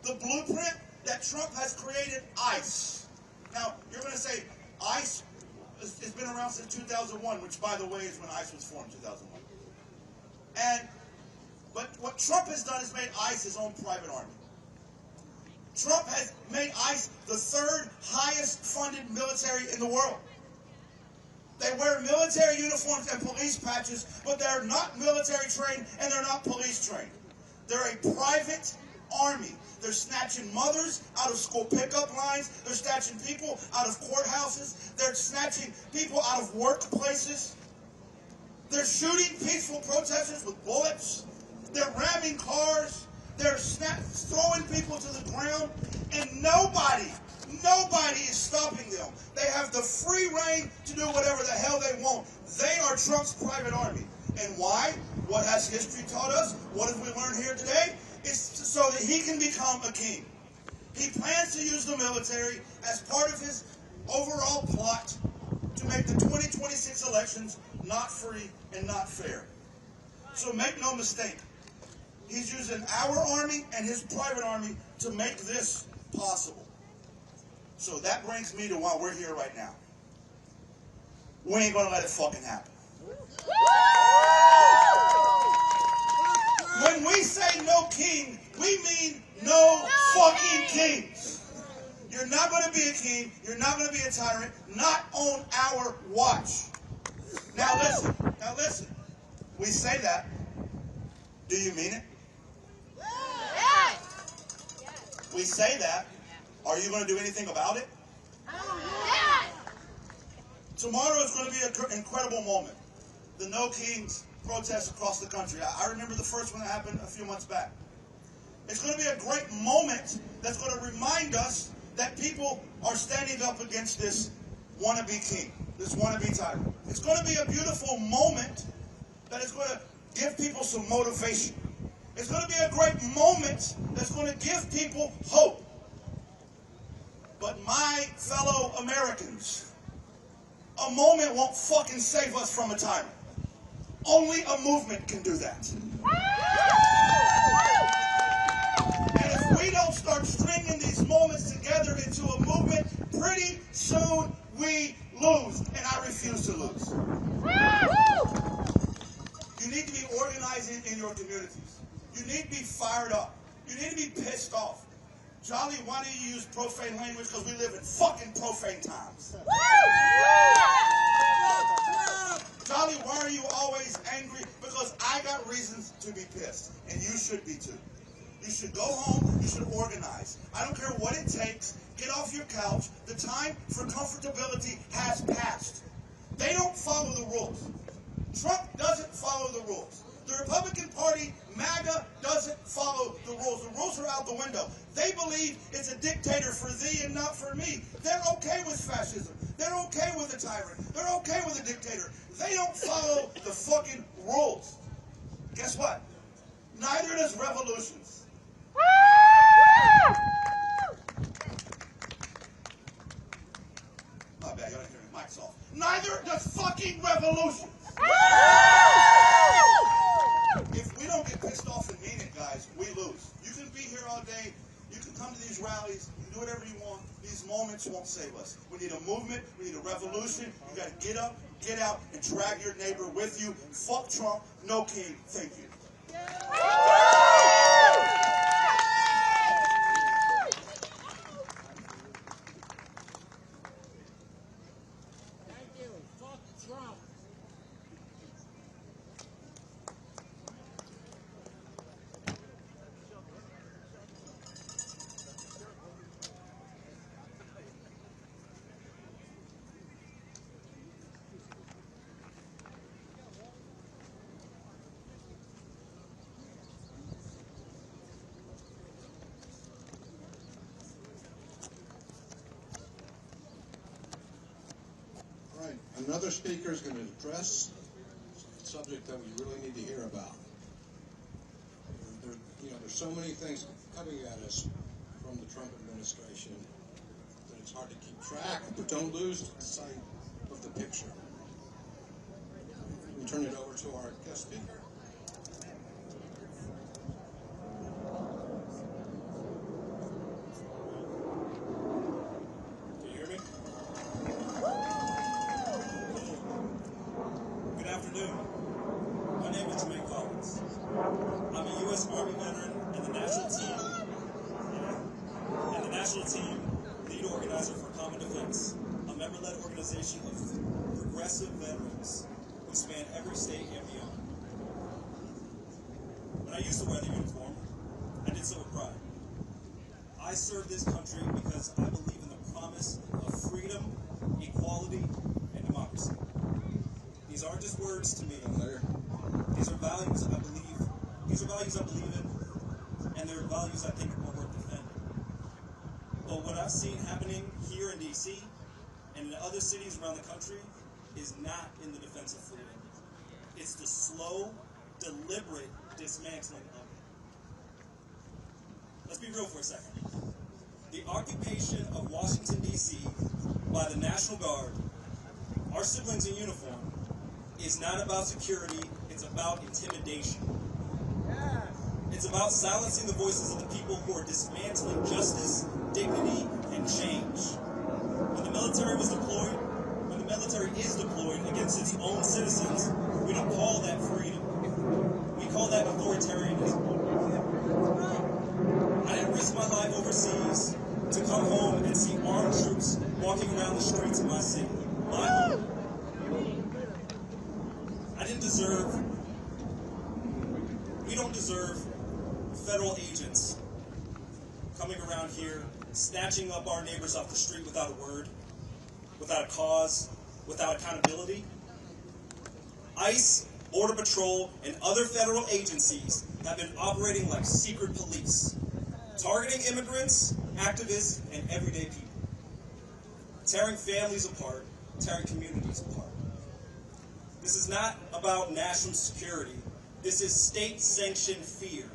the blueprint that Trump has created ICE. Now, you're going to say ICE has been around since 2001, which, by the way, is when ICE was formed, 2001. But what Trump has done is made ICE his own private army. Trump has made ICE the third highest funded military in the world. They wear military uniforms and police patches, but they're not military trained and they're not police trained. They're a private army. They're snatching mothers out of school pickup lines. They're snatching people out of courthouses. They're snatching people out of workplaces. They're shooting peaceful protesters with bullets. They're ramming cars. They're throwing people to the ground. And nobody is stopping them. They have the free reign to do whatever the hell they want. They are Trump's private army. And why? What has history taught us? What have we learned here today? It's so that he can become a king. He plans to use the military as part of his overall plot to make the 2026 elections not free and not fair. So make no mistake, he's using our army and his private army to make this possible. So that brings me to why we're here right now. We ain't gonna let it fucking happen. When we say no king, we mean no fucking kings. You're not going to be a king. You're not going to be a tyrant. Not on our watch. Now listen. We say that. Do you mean it? Yes. We say that. Are you going to do anything about it? Yes. Tomorrow is going to be an incredible moment. The No Kings protests across the country. I remember the first one that happened a few months back. It's going to be a great moment that's going to remind us that people are standing up against this wannabe king, this wannabe tyrant. It's going to be a beautiful moment that is going to give people some motivation. It's going to be a great moment that's going to give people hope. But my fellow Americans, a moment won't fucking save us from a tyrant. Only a movement can do that. And if we don't start stringing these moments together into a movement, pretty soon we lose. And I refuse to lose. You need to be organizing in your communities. You need to be fired up. You need to be pissed off. Jolly, why do you use profane language? Because we live in fucking profane times. Jolly, why are you always angry? Because I got reasons to be pissed. And you should be too. You should go home. You should organize. I don't care what it takes. Get off your couch. The time for comfortability has passed. They don't follow the rules. Trump doesn't follow the rules. The Republican Party, MAGA, doesn't follow the rules. The rules are out the window. They believe it's a dictator for thee and not for me. They're okay with fascism. They're okay with a tyrant. They're okay with a dictator. They don't follow the fucking rules. Guess what? Neither does revolutions. My bad, y'all didn't hear me. Mic's off. Neither does fucking revolutions. If we don't get pissed off and mean it, guys, we lose. You can be here all day. You can come to these rallies. You can do whatever you want. These moments won't save us. We need a movement. We need a revolution. You got to get up, get out, and drag your neighbor with you. Fuck Trump. No king. Thank you. Thank you. Fuck Trump. another speaker is going to address a subject that we really need to hear about. There's so many things coming at us from the Trump administration that it's hard to keep track, but don't lose sight of the picture. We'll turn it over to our guest speaker. Can you hear me? Good afternoon. My name is Jermaine Collins. I'm a U.S. Army veteran and the national team lead organizer for Common Defense, a member-led organization of progressive veterans who span every state and beyond. When I used to wear the uniform, I did so with pride. I serve this country because I believe in the promise of freedom, equality, and democracy. These aren't just words to me. These are values I believe. These are values I believe in, and they're values I think are worth defending. But what I've seen happening here in D.C. and in other cities around the country is not in the defense of freedom. It's the slow, deliberate dismantling of it. Let's be real for a second. The occupation of Washington, D.C. by the National Guard, our siblings in uniform, is not about security, it's about intimidation. It's about silencing the voices of the people who are dismantling justice, dignity, and change. When the military is deployed against its own citizens, we don't call that freedom. We call that authoritarianism. I didn't risk my life overseas to come home and see armed troops walking around the streets of my city, my home. We don't deserve federal agents coming around here, snatching up our neighbors off the street without a word, without a cause, without accountability. ICE, Border Patrol, and other federal agencies have been operating like secret police, targeting immigrants, activists, and everyday people, tearing families apart, tearing communities apart. This is not about national security. This is state-sanctioned fear.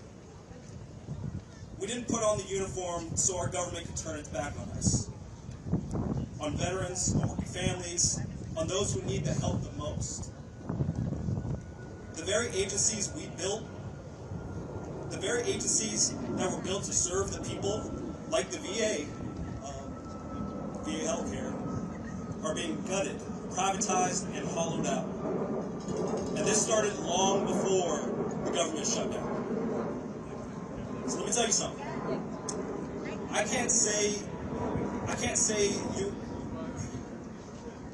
We didn't put on the uniform so our government could turn its back on us, on veterans, on working families, on those who need the help the most. The very agencies we built, the very agencies that were built to serve the people, like the VA, VA healthcare, are being gutted, privatized, and hollowed out. And this started long before the government shutdown. So let me tell you something.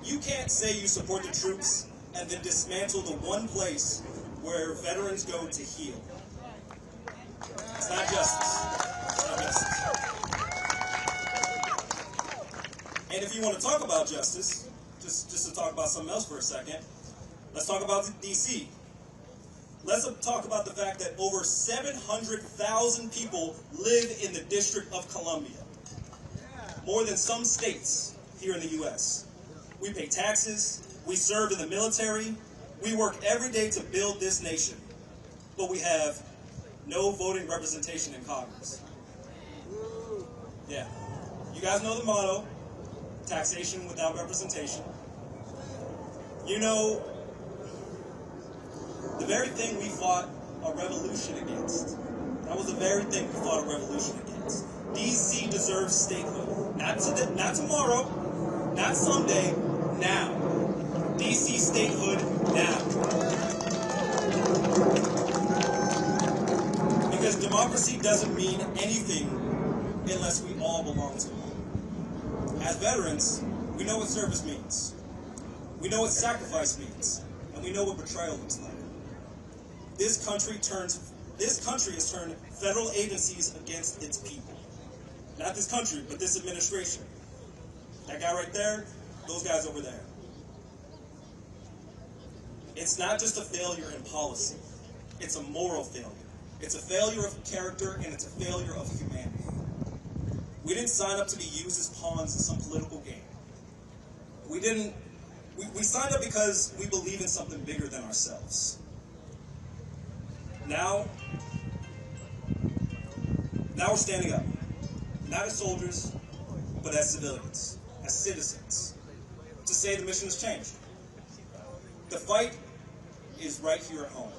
You can't say you support the troops and then dismantle the one place where veterans go to heal. It's not justice. It's not justice. And if you want to talk about justice, just to talk about something else for a second, let's talk about D.C. Let's talk about the fact that over 700,000 people live in the District of Columbia. More than some states here in the U.S. We pay taxes, we serve in the military, we work every day to build this nation. But we have no voting representation in Congress. Yeah. You guys know the motto, taxation without representation. You know, the very thing we fought a revolution against. That was the very thing we fought a revolution against. D.C. deserves statehood. Not tomorrow, not someday, now. D.C. statehood now. Because democracy doesn't mean anything unless we all belong to it. As veterans, we know what service means. We know what sacrifice means. And we know what betrayal looks like. This country has turned federal agencies against its people. Not this country, but this administration. That guy right there, those guys over there. It's not just a failure in policy. It's a moral failure. It's a failure of character, and it's a failure of humanity. We didn't sign up to be used as pawns in some political game. We didn't We signed up because we believe in something bigger than ourselves. Now we're standing up, not as soldiers, but as civilians, as citizens, to say the mission has changed. The fight is right here at home.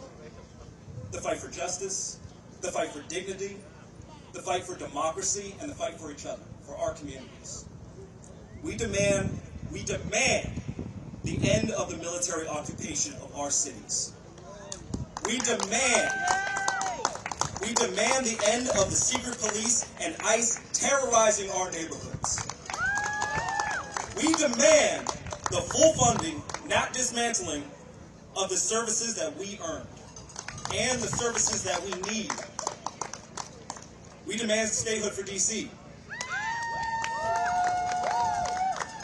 The fight for justice, the fight for dignity, the fight for democracy, and the fight for each other, for our communities. We demand the end of the military occupation of our cities. We demand the end of the secret police and ICE terrorizing our neighborhoods. We demand the full funding, not dismantling, of the services that we earn and the services that we need. We demand statehood for DC.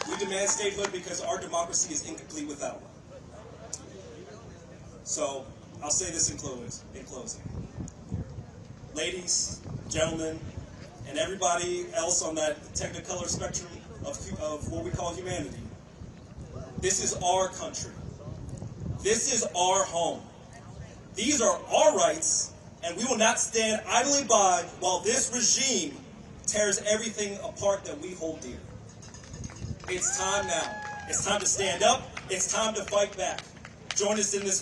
We demand statehood because our democracy is incomplete without one. So, I'll say this in closing. Ladies, gentlemen, and everybody else on that technicolor spectrum of what we call humanity, this is our country. This is our home. These are our rights, and we will not stand idly by while this regime tears everything apart that we hold dear. It's time now. It's time to stand up. It's time to fight back. Join us in this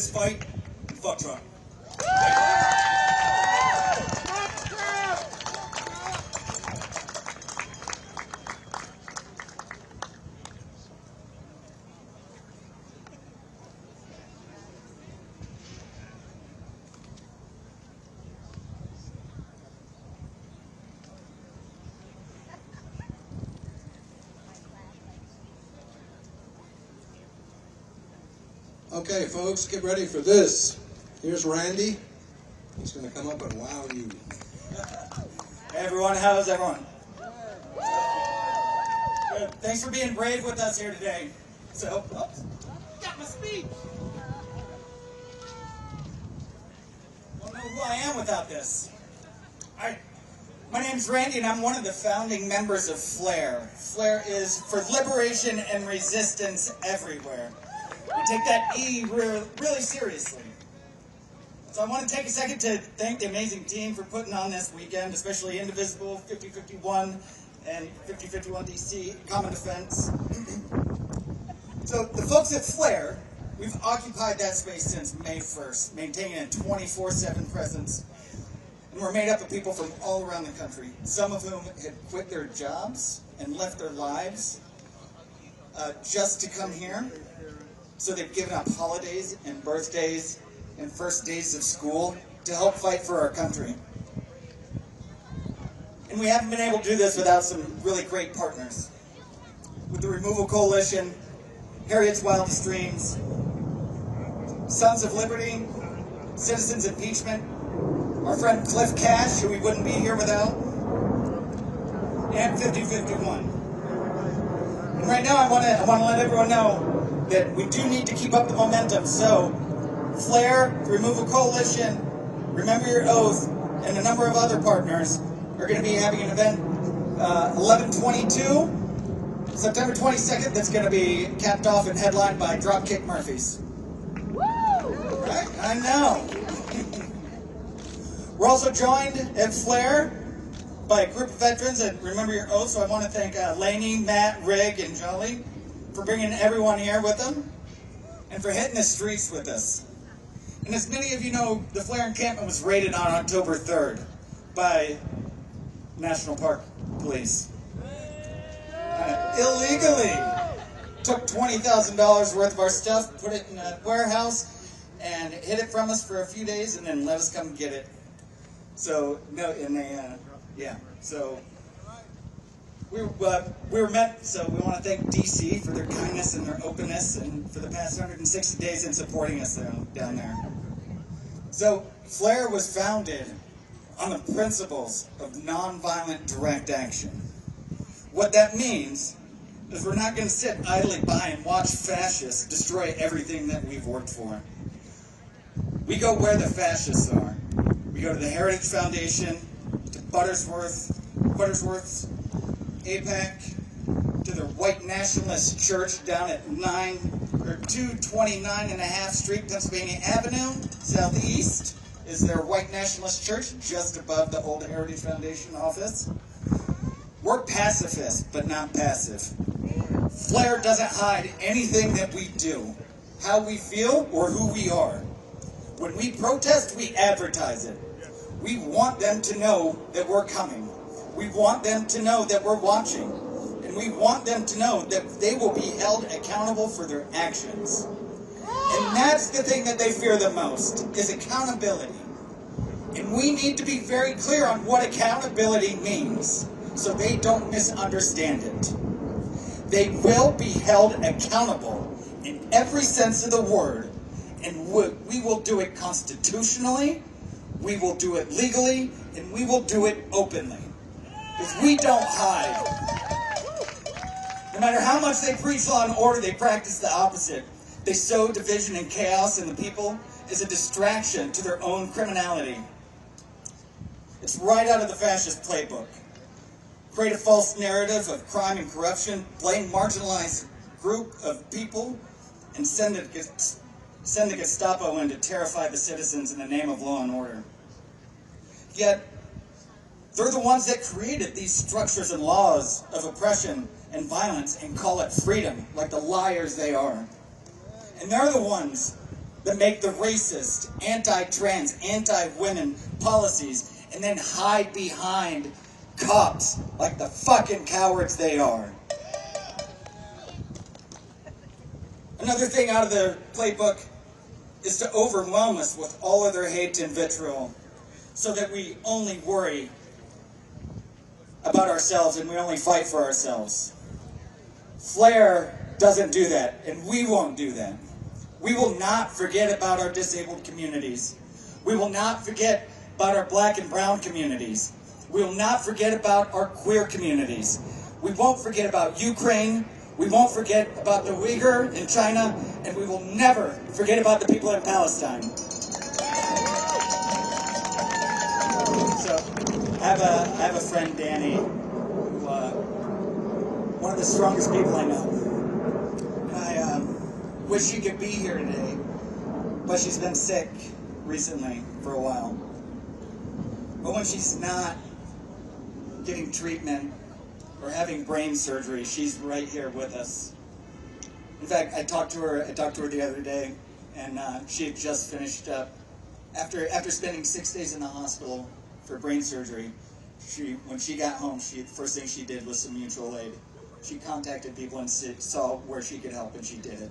fight, and fuck Trump. Okay, folks, get ready for this. Here's Randy. He's going to come up and wow you. Hey everyone, how's everyone? Good. Thanks for being brave with us here today. So, got my speech. Don't know who I am without this. My name's Randy, and I'm one of the founding members of FLARE. FLARE is for Liberation and Resistance Everywhere. We take that E really seriously. So I want to take a second to thank the amazing team for putting on this weekend, especially Indivisible, 5051, and 5051 DC, Common Defense. So the folks at FLARE, we've occupied that space since May 1st, maintaining a 24/7 presence. And we're made up of people from all around the country, some of whom had quit their jobs and left their lives just to come here. So they've given up holidays and birthdays and first days of school to help fight for our country. And we haven't been able to do this without some really great partners. With the Removal Coalition, Harriet's Wildest Dreams, Sons of Liberty, Citizens Impeachment, our friend Cliff Cash, who we wouldn't be here without, and 5051. And right now I want to let everyone know that we do need to keep up the momentum. So, FLARE, the Removal Coalition, Remember Your Oath, and a number of other partners are going to be having an event 11/22, September 22nd, that's going to be capped off and headlined by Dropkick Murphys. Woo! Right? I know. We're also joined at FLARE by a group of veterans at Remember Your Oath, so I want to thank Lainey, Matt, Rig, and Jolly for bringing everyone here with them, and for hitting the streets with us. And as many of you know, the FLARE encampment was raided on October 3rd by National Park Police. Illegally took $20,000 worth of our stuff, put it in a warehouse, and hid it from us for a few days, and then let us come get it. So, no, and they, so we were met, so we want to thank DC for their kindness and their openness, and for the past 160 days in supporting us down there. So, FLARE was founded on the principles of nonviolent direct action. What that means is we're not going to sit idly by and watch fascists destroy everything that we've worked for. We go where the fascists are. We go to the Heritage Foundation, to Buttersworth's, APAC, to their white nationalist church down at 229.5 Street, Pennsylvania Avenue, southeast, is their white nationalist church just above the old Heritage Foundation office. We're pacifists, but not passive. Flair doesn't hide anything that we do, how we feel, or who we are. When we protest, we advertise it. We want them to know that we're coming. We want them to know that we're watching. And we want them to know that they will be held accountable for their actions. And that's the thing that they fear the most, is accountability. And we need to be very clear on what accountability means, so they don't misunderstand it. They will be held accountable in every sense of the word, and we will do it constitutionally, we will do it legally, and we will do it openly. Because we don't hide. No matter how much they preach law and order, they practice the opposite. They sow division and chaos in the people as a distraction to their own criminality. It's right out of the fascist playbook. Create a false narrative of crime and corruption, blame marginalized group of people, and send the Gestapo in to terrify the citizens in the name of law and order. Yet, they're the ones that created these structures and laws of oppression and violence and call it freedom, like the liars they are. And they're the ones that make the racist, anti-trans, anti-women policies and then hide behind cops like the fucking cowards they are. Another thing out of the playbook is to overwhelm us with all of their hate and vitriol so that we only worry about ourselves and we only fight for ourselves. Flair doesn't do that, and we won't do that. We will not forget about our disabled communities. We will not forget about our black and brown communities. We will not forget about our queer communities. We won't forget about Ukraine. We won't forget about the Uyghur in China, and we will never forget about the people in Palestine. So, I have a friend, Danny, who, one of the strongest people I know. And I wish she could be here today, but she's been sick recently for a while. But when she's not getting treatment or having brain surgery, she's right here with us. In fact, I talked to her the other day, and she had just finished up. After spending 6 days in the hospital for brain surgery, when she got home, first thing she did was some mutual aid. She contacted people and saw where she could help, and she did it.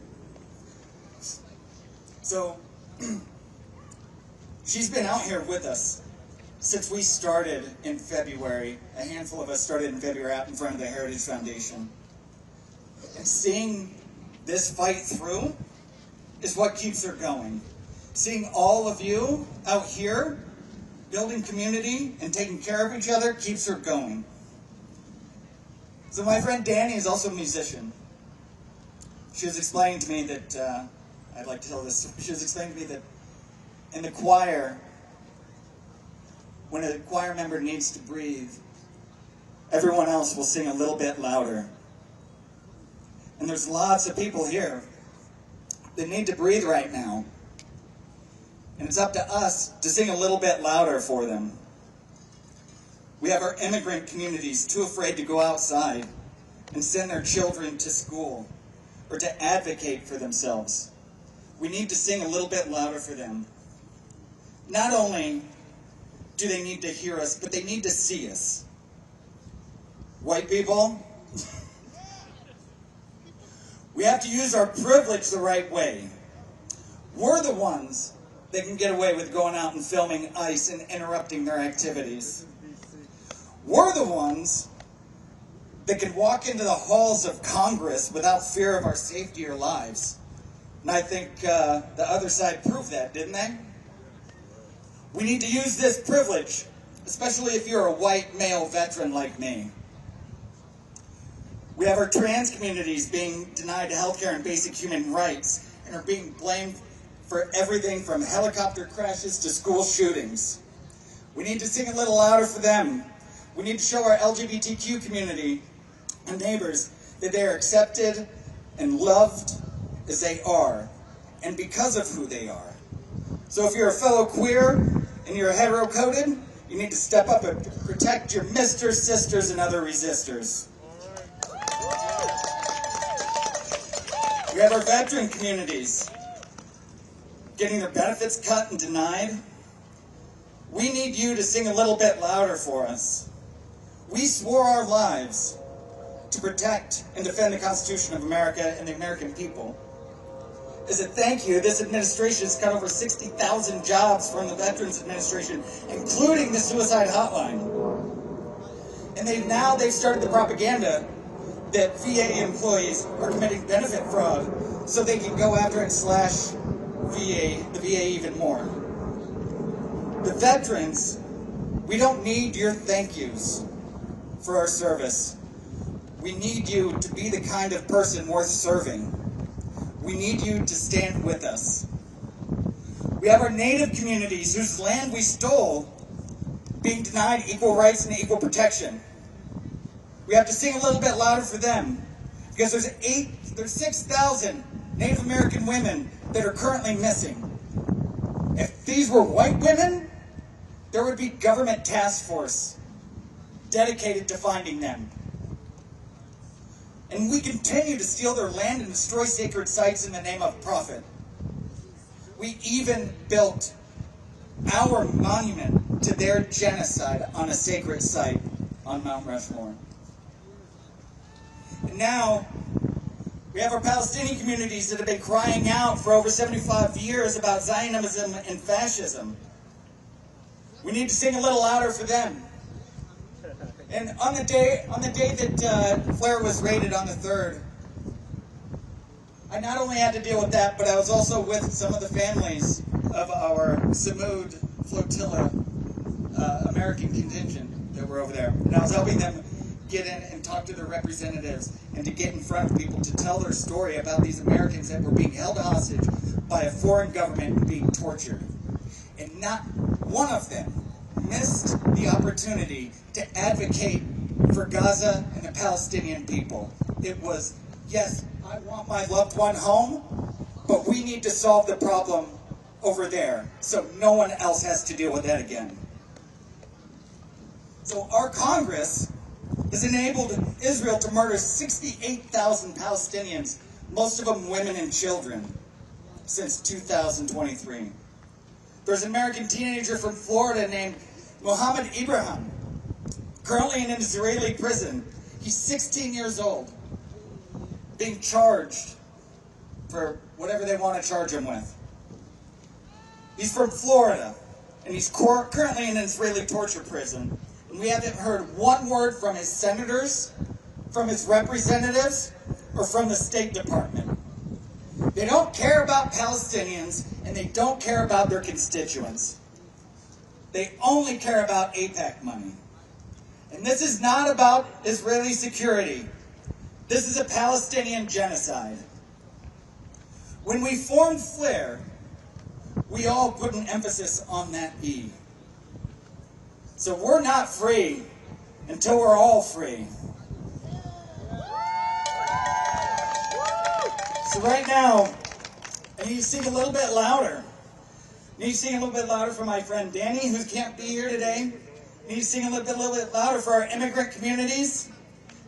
So, she's been out here with us since we started in February. A handful of us started in February out in front of the Heritage Foundation. And seeing this fight through is what keeps her going. Seeing all of you out here building community and taking care of each other keeps her going. So my friend Danny is also a musician. She was explaining to me that, I'd like to tell this story. She was explaining to me that in the choir, when a choir member needs to breathe, everyone else will sing a little bit louder. And there's lots of people here that need to breathe right now. And it's up to us to sing a little bit louder for them. We have our immigrant communities too afraid to go outside and send their children to school or to advocate for themselves. We need to sing a little bit louder for them. Not only do they need to hear us, but they need to see us. White people, we have to use our privilege the right way. We're the ones that can get away with going out and filming ICE and interrupting their activities. We're the ones that can walk into the halls of Congress without fear of our safety or lives. And I think the other side proved that, didn't they? We need to use this privilege, especially if you're a white male veteran like me. We have our trans communities being denied healthcare and basic human rights and are being blamed for everything from helicopter crashes to school shootings. We need to sing a little louder for them. We need to show our LGBTQ community and neighbors that they are accepted and loved as they are, and because of who they are. So if you're a fellow queer and you're hetero-coded, you need to step up and protect your misters, sisters, and other resistors. We have our veteran communities getting their benefits cut and denied. We need you to sing a little bit louder for us. We swore our lives to protect and defend the Constitution of America and the American people. As a thank you, this administration has cut over 60,000 jobs from the Veterans Administration, including the suicide hotline. And they've started the propaganda that VA employees are committing benefit fraud so they can go after and slash the VA even more. The veterans, we don't need your thank yous for our service. We need you to be the kind of person worth serving. We need you to stand with us. We have our Native communities whose land we stole being denied equal rights and equal protection. We have to sing a little bit louder for them because there's 6,000 Native American women that are currently missing. If these were white women, there would be government task force dedicated to finding them. And we continue to steal their land and destroy sacred sites in the name of profit. We even built our monument to their genocide on a sacred site on Mount Rushmore. And now, we have our Palestinian communities that have been crying out for over 75 years about Zionism and fascism. We need to sing a little louder for them. And on the day that Flair was raided on the 3rd, I not only had to deal with that, but I was also with some of the families of our Samud flotilla American contingent that were over there. And I was helping them get in and talk to their representatives and to get in front of people to tell their story about these Americans that were being held hostage by a foreign government and being tortured. And not one of them missed the opportunity to advocate for Gaza and the Palestinian people. It was, yes, I want my loved one home, but we need to solve the problem over there so no one else has to deal with that again. So our Congress has enabled Israel to murder 68,000 Palestinians, most of them women and children, since 2023. There's an American teenager from Florida named Mohammed Ibrahim, currently in an Israeli prison. He's 16 years old, being charged for whatever they want to charge him with. He's from Florida, and he's currently in an Israeli torture prison. And we haven't heard one word from his senators, from his representatives, or from the State Department. They don't care about Palestinians, and they don't care about their constituents. They only care about AIPAC money. And this is not about Israeli security. This is a Palestinian genocide. When we formed FLAIR, we all put an emphasis on that E. So we're not free until we're all free. So right now, I need to sing a little bit louder. I need to sing a little bit louder for my friend Danny, who can't be here today. I need to sing a little bit louder for our immigrant communities.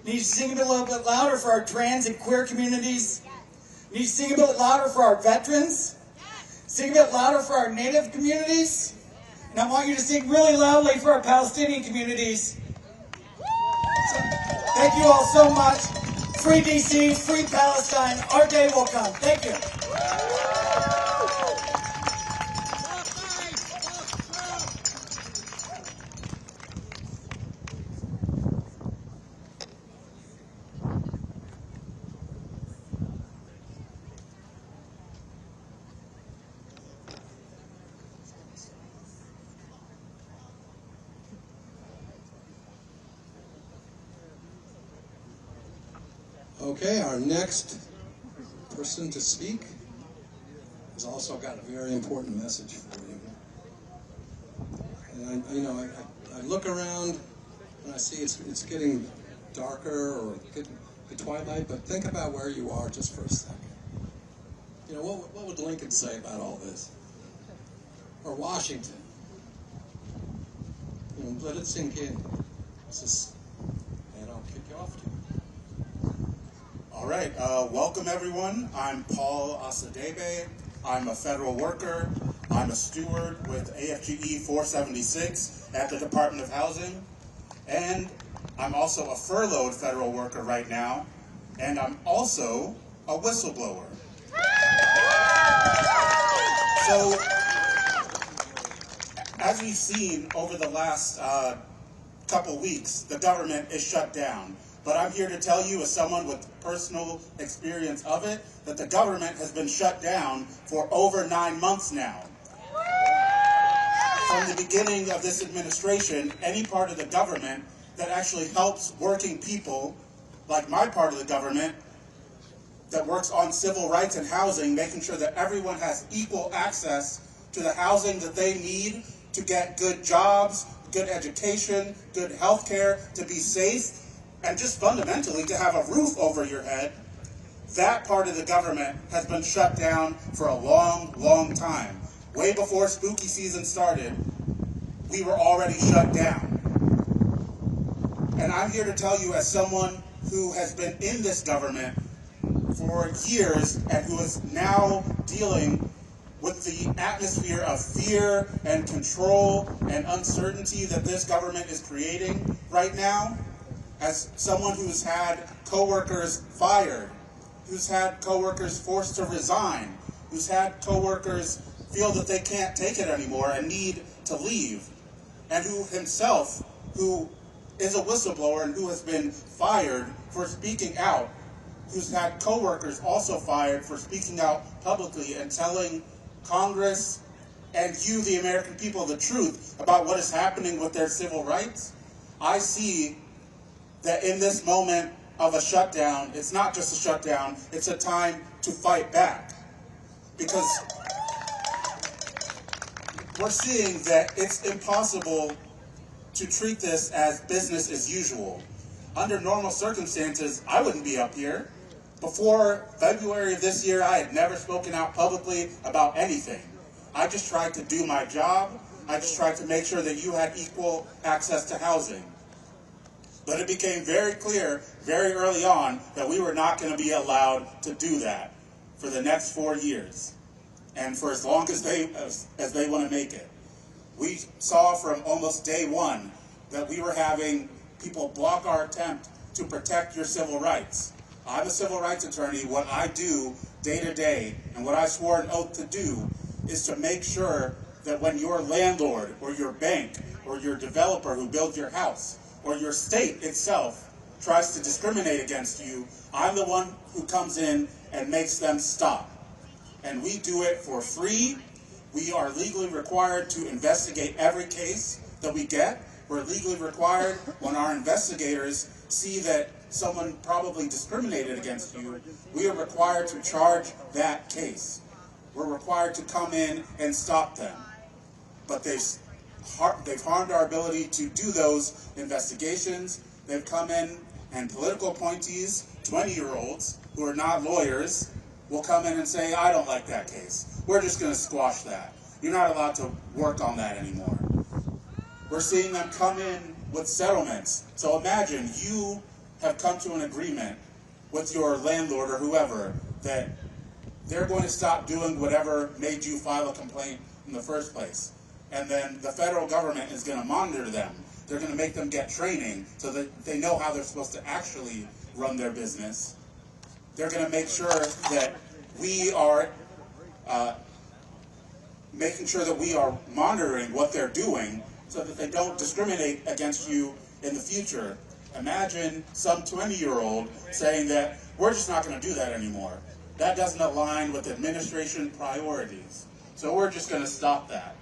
I need to sing a little bit louder for our trans and queer communities. I need to sing a bit louder for our veterans. Sing a bit louder for our Native communities. And I want you to sing really loudly for our Palestinian communities. So, thank you all so much. Free DC, free Palestine. Our day will come. Thank you. Okay, our next person to speak has also got a very important message for you. And I look around and I see it's getting darker or the twilight, but think about where you are just for a second. You know, what would Lincoln say about all this? Or Washington? You know, let it sink in. It's just, and I'll kick you off to. All right, welcome everyone. I'm Paul Asadebe. I'm a federal worker. I'm a steward with AFGE 476 at the Department of Housing. And I'm also a furloughed federal worker right now. And I'm also a whistleblower. So, as we've seen over the last couple weeks, the government is shut down. But I'm here to tell you, as someone with personal experience of it, that the government has been shut down for over 9 months now. From the beginning of this administration, any part of the government that actually helps working people, like my part of the government, that works on civil rights and housing, making sure that everyone has equal access to the housing that they need to get good jobs, good education, good health care, to be safe, and just fundamentally to have a roof over your head, that part of the government has been shut down for a long, long time. Way before spooky season started, we were already shut down. And I'm here to tell you, as someone who has been in this government for years and who is now dealing with the atmosphere of fear and control and uncertainty that this government is creating right now, as someone who's had coworkers fired, who's had coworkers forced to resign, who's had coworkers feel that they can't take it anymore and need to leave, and who himself, who is a whistleblower and who has been fired for speaking out, who's had coworkers also fired for speaking out publicly and telling Congress and you, the American people, the truth about what is happening with their civil rights. I see that in this moment of a shutdown, it's not just a shutdown, it's a time to fight back. Because we're seeing that it's impossible to treat this as business as usual. Under normal circumstances, I wouldn't be up here. Before February of this year, I had never spoken out publicly about anything. I just tried to do my job. I just tried to make sure that you had equal access to housing. But it became very clear very early on that we were not going to be allowed to do that for the next 4 years, and for as long as they want to make it. We saw from almost day one that we were having people block our attempt to protect your civil rights. I'm a civil rights attorney. What I do day to day, and what I swore an oath to do, is to make sure that when your landlord or your bank or your developer who builds your house or your state itself tries to discriminate against you, I'm the one who comes in and makes them stop. And we do it for free. We are legally required to investigate every case that we get. We're legally required, when our investigators see that someone probably discriminated against you, we are required to charge that case. We're required to come in and stop them. But they've harmed our ability to do those investigations. They've come in, and political appointees, 20-year-olds, who are not lawyers, will come in and say, I don't like that case. We're just going to squash that. You're not allowed to work on that anymore. We're seeing them come in with settlements. So imagine you have come to an agreement with your landlord or whoever that they're going to stop doing whatever made you file a complaint in the first place. And then the federal government is going to monitor them. They're going to make them get training so that they know how they're supposed to actually run their business. They're going to make sure that we are making sure that we are monitoring what they're doing so that they don't discriminate against you in the future. Imagine some 20-year-old saying that we're just not going to do that anymore. That doesn't align with administration priorities. So we're just going to stop that.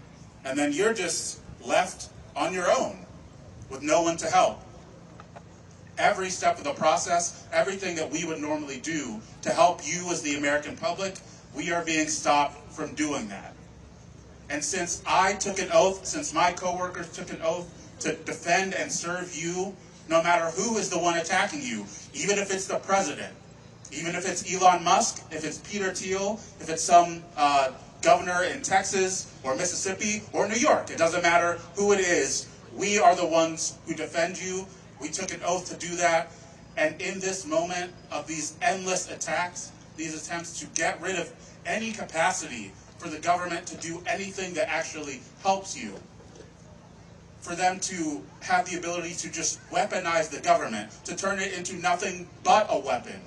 And then you're just left on your own with no one to help. Every step of the process, everything that we would normally do to help you as the American public, we are being stopped from doing that. And since I took an oath, since my coworkers took an oath to defend and serve you no matter who is the one attacking you, even if it's the president, even if it's Elon Musk, if it's Peter Thiel, if it's some governor in Texas or Mississippi or New York. It doesn't matter who it is. We are the ones who defend you. We took an oath to do that. And in this moment of these endless attacks, these attempts to get rid of any capacity for the government to do anything that actually helps you, for them to have the ability to just weaponize the government, to turn it into nothing but a weapon.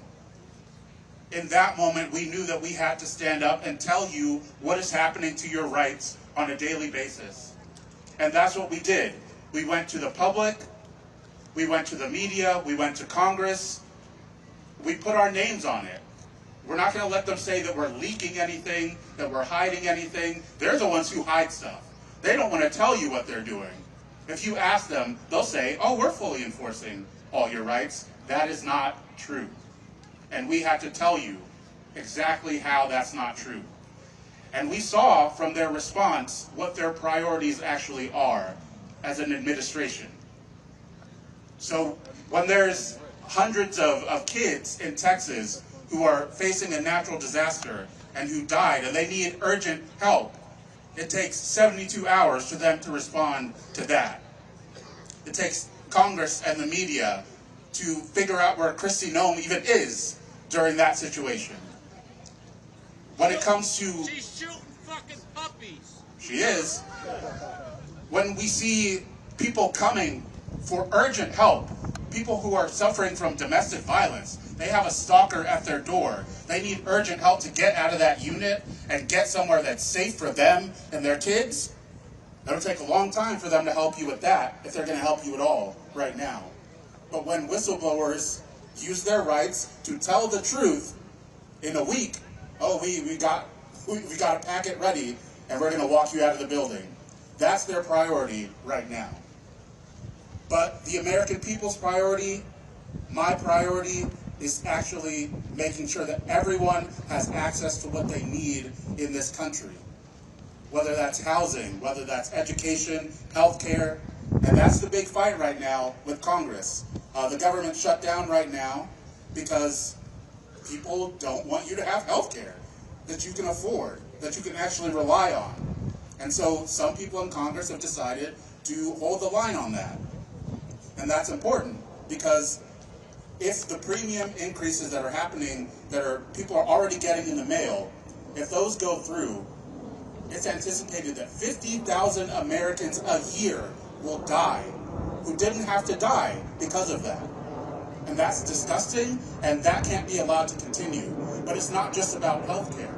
In that moment, we knew that we had to stand up and tell you what is happening to your rights on a daily basis. And that's what we did. We went to the public, we went to the media, we went to Congress, we put our names on it. We're not going to let them say that we're leaking anything, that we're hiding anything. They're the ones who hide stuff. They don't want to tell you what they're doing. If you ask them, they'll say, oh, we're fully enforcing all your rights. That is not true. And we had to tell you exactly how that's not true. And we saw from their response what their priorities actually are as an administration. So when there's hundreds of kids in Texas who are facing a natural disaster and who died and they need urgent help, it takes 72 hours for them to respond to that. It takes Congress and the media to figure out where Kristi Noem even is during that situation. When it comes to... She's shooting fucking puppies. She is. When we see people coming for urgent help, people who are suffering from domestic violence, they have a stalker at their door. They need urgent help to get out of that unit and get somewhere that's safe for them and their kids. It'll take a long time for them to help you with that, if they're going to help you at all right now. But when whistleblowers use their rights to tell the truth in a week, oh, we got a packet ready and we're going to walk you out of the building. That's their priority right now. But the American people's priority, my priority, is actually making sure that everyone has access to what they need in this country. Whether that's housing, whether that's education, healthcare, and that's the big fight right now with Congress. The government shut down right now because people don't want you to have healthcare that you can afford, that you can actually rely on. And so some people in Congress have decided to hold the line on that. And that's important because if the premium increases that are happening, people are already getting in the mail, if those go through, it's anticipated that 50,000 Americans a year will die who didn't have to die because of that. And that's disgusting, and that can't be allowed to continue. But it's not just about healthcare.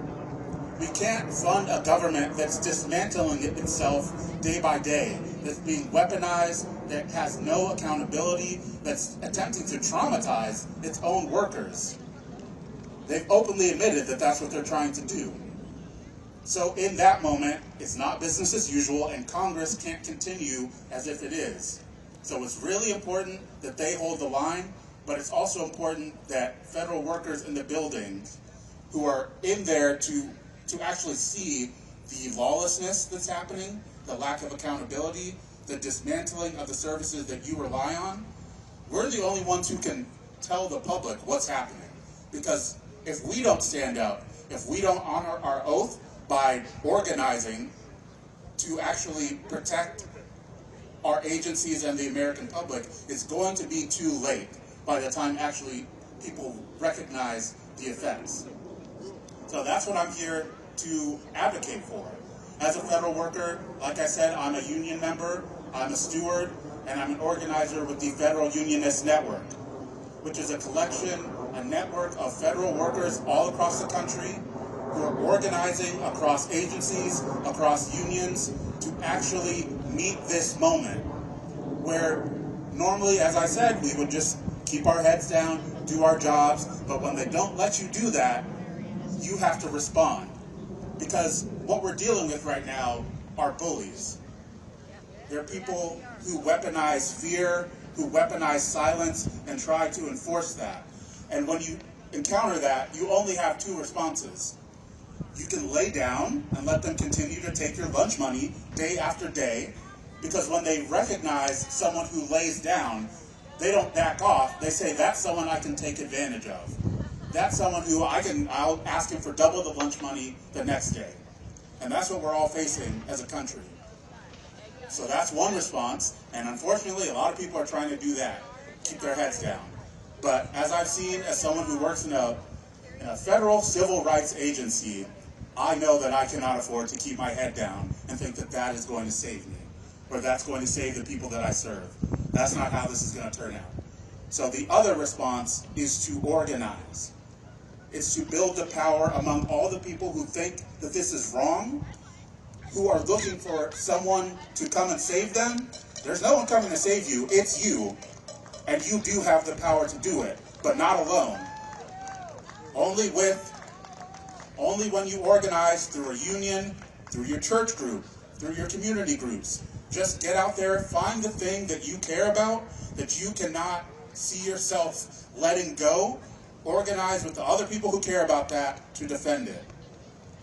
We can't fund a government that's dismantling itself day by day, that's being weaponized, that has no accountability, that's attempting to traumatize its own workers. They've openly admitted that that's what they're trying to do. So in that moment, it's not business as usual, and Congress can't continue as if it is. So it's really important that they hold the line, but it's also important that federal workers in the buildings who are in there to actually see the lawlessness that's happening, the lack of accountability, the dismantling of the services that you rely on, we're the only ones who can tell the public what's happening. Because if we don't stand up, if we don't honor our oath by organizing to actually protect our agencies and the American public, it's going to be too late by the time actually people recognize the effects. So that's what I'm here to advocate for. As a federal worker, like I said, I'm a union member, I'm a steward, and I'm an organizer with the Federal Unionist Network, which is a collection, a network of federal workers all across the country who are organizing across agencies, across unions, to actually meet this moment where normally, as I said, we would just keep our heads down, do our jobs, but when they don't let you do that, you have to respond. Because what we're dealing with right now are bullies. They're people who weaponize fear, who weaponize silence, and try to enforce that. And when you encounter that, you only have two responses. You can lay down and let them continue to take your lunch money day after day, because when they recognize someone who lays down, they don't back off. They say, that's someone I can take advantage of. That's someone who I'll ask him for double the lunch money the next day. And that's what we're all facing as a country. So that's one response, and unfortunately a lot of people are trying to do that, keep their heads down. But as I've seen, as someone who works in a federal civil rights agency, I know that I cannot afford to keep my head down and think that that is going to save me, or that's going to save the people that I serve. That's not how this is going to turn out. So the other response is to organize. It's to build the power among all the people who think that this is wrong, who are looking for someone to come and save them. There's no one coming to save you, it's you. And you do have the power to do it, but not alone. Only when you organize through a union, through your church group, through your community groups. Just get out there, find the thing that you care about, that you cannot see yourself letting go. Organize with the other people who care about that to defend it.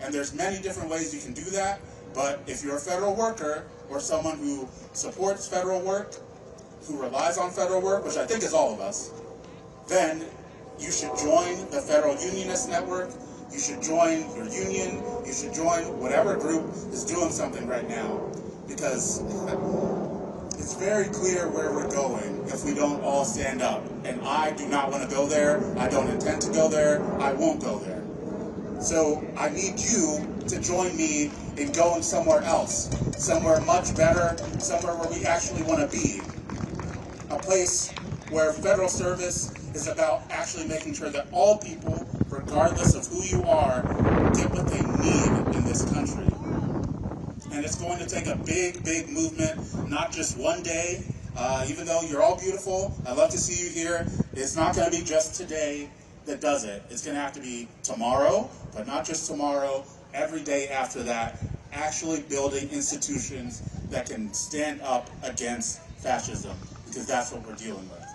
And there's many different ways you can do that, but if you're a federal worker or someone who supports federal work, who relies on federal work, which I think is all of us, then you should join the Federal Unionist Network, you should join your union, you should join whatever group is doing something right now, because it's very clear where we're going if we don't all stand up. And I do not want to go there, I don't intend to go there, I won't go there. So I need you to join me in going somewhere else, somewhere much better, somewhere where we actually want to be. A place where federal service is about actually making sure that all people, regardless of who you are, get what they need in this country. And it's going to take a big, big movement, not just one day. Even though you're all beautiful, I love to see you here, it's not going to be just today that does it. It's going to have to be tomorrow, but not just tomorrow, every day after that, actually building institutions that can stand up against fascism, because that's what we're dealing with.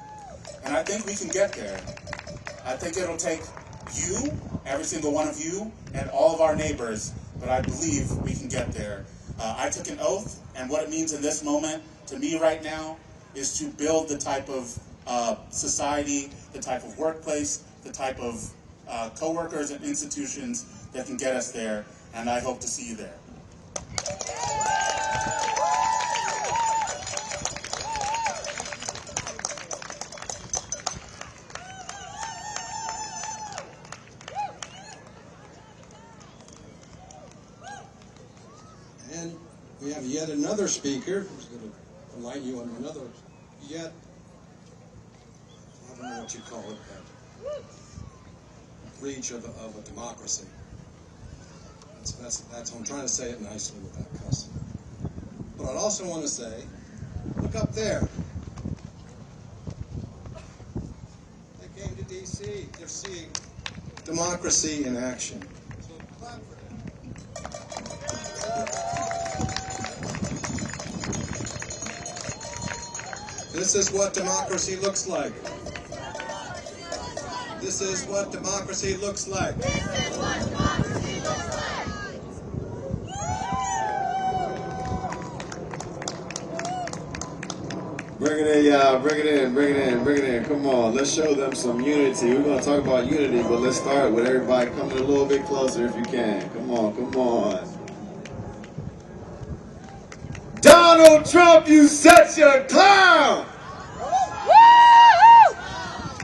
And I think we can get there. I think it'll take you, every single one of you, and all of our neighbors, but I believe we can get there. I took an oath, and what it means in this moment, to me right now, is to build the type of society, the type of workplace, the type of co-workers and institutions that can get us there, and I hope to see you there. And we have yet another speaker who's going to enlighten you on another, I don't know what you call it, but breach of a democracy. That's I'm trying to say it nicely without cussing. But I'd also want to say, look up there. They came to D.C. They're seeing democracy in action. So clap for them. This is what democracy looks like. This is what democracy looks like. This is what democracy looks like. Bring it in, y'all. Bring it in, bring it in, bring it in. Come on, let's show them some unity. We're going to talk about unity, but let's start with everybody coming a little bit closer if you can. Come on, come on. Donald Trump, you such a clown!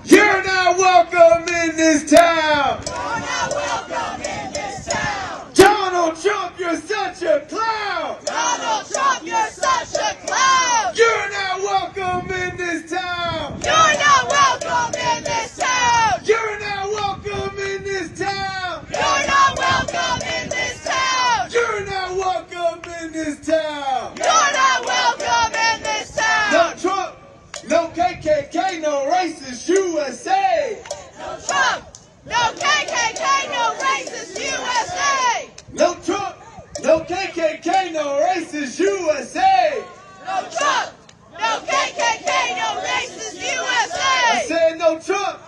You're not welcome in this town! You're not welcome in this town! Donald Trump, you're such a clown! Donald Trump, you're such a clown! You're not welcome in this town! You're not welcome in this town! You're not welcome in this town! You're not welcome in this town! You're not welcome in this town! You're not welcome in this town! No Trump, no KKK, no racist USA! No Trump! No KKK, no racist USA! No Trump, no KKK, no racist USA! No Trump! No KKK, no racist USA! I said no Trump,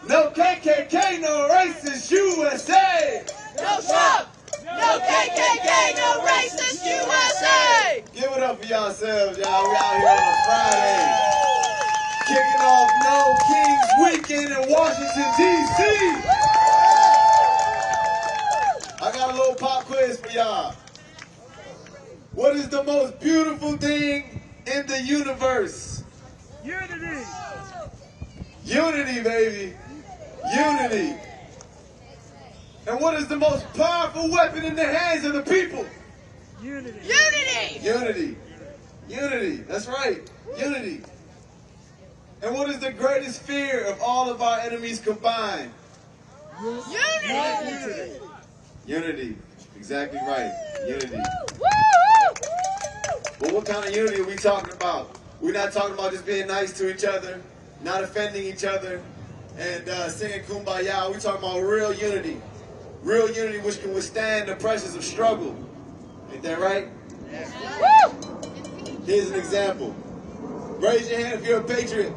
no KKK, no racist USA! No Trump! No KKK, no racist USA! Give it up for yourselves, y'all. We out here on a Friday. Kicking off No Kings Weekend in Washington, D.C. I got a little pop quiz for y'all. What is the most beautiful thing in the universe? Unity. Unity, baby. Unity. And what is the most powerful weapon in the hands of the people? Unity. Unity. Unity. Unity. That's right. Unity. And what is the greatest fear of all of our enemies combined? Unity. Unity. Exactly right. Unity. But what kind of unity are we talking about? We're not talking about just being nice to each other, not offending each other, and singing Kumbaya. We're talking about real unity. Real unity which can withstand the pressures of struggle. Ain't that right? Yes. Here's an example. Raise your hand if you're a patriot.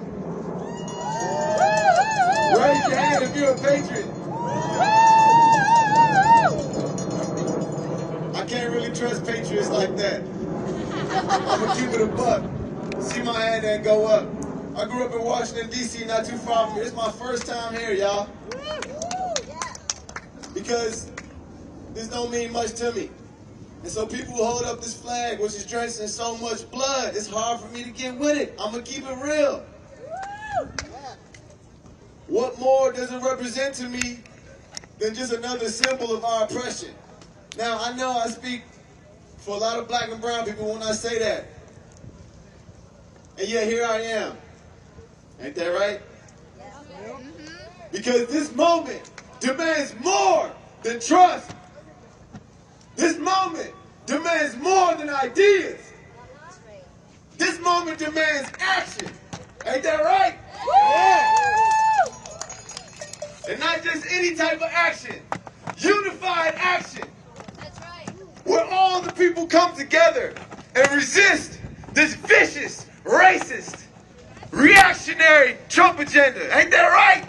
Raise your hand if you're a patriot. I can't really trust patriots like that. I'm gonna keep it a buck. See my hand and go up. I grew up in Washington, D.C., not too far from here. It's my first time here, y'all. Because this don't mean much to me. And so people who hold up this flag, which is drenched in so much blood, it's hard for me to get with it. I'm gonna keep it real. What more does it represent to me than just another symbol of our oppression? Now, I know I speak for a lot of black and brown people when I say that. And yet here I am. Ain't that right? Because this moment demands more than trust. This moment demands more than ideas. This moment demands action. Ain't that right? And not just any type of action. Unified action. That's right. Where all the people come together and resist this vicious, racist, reactionary Trump agenda. Ain't that right?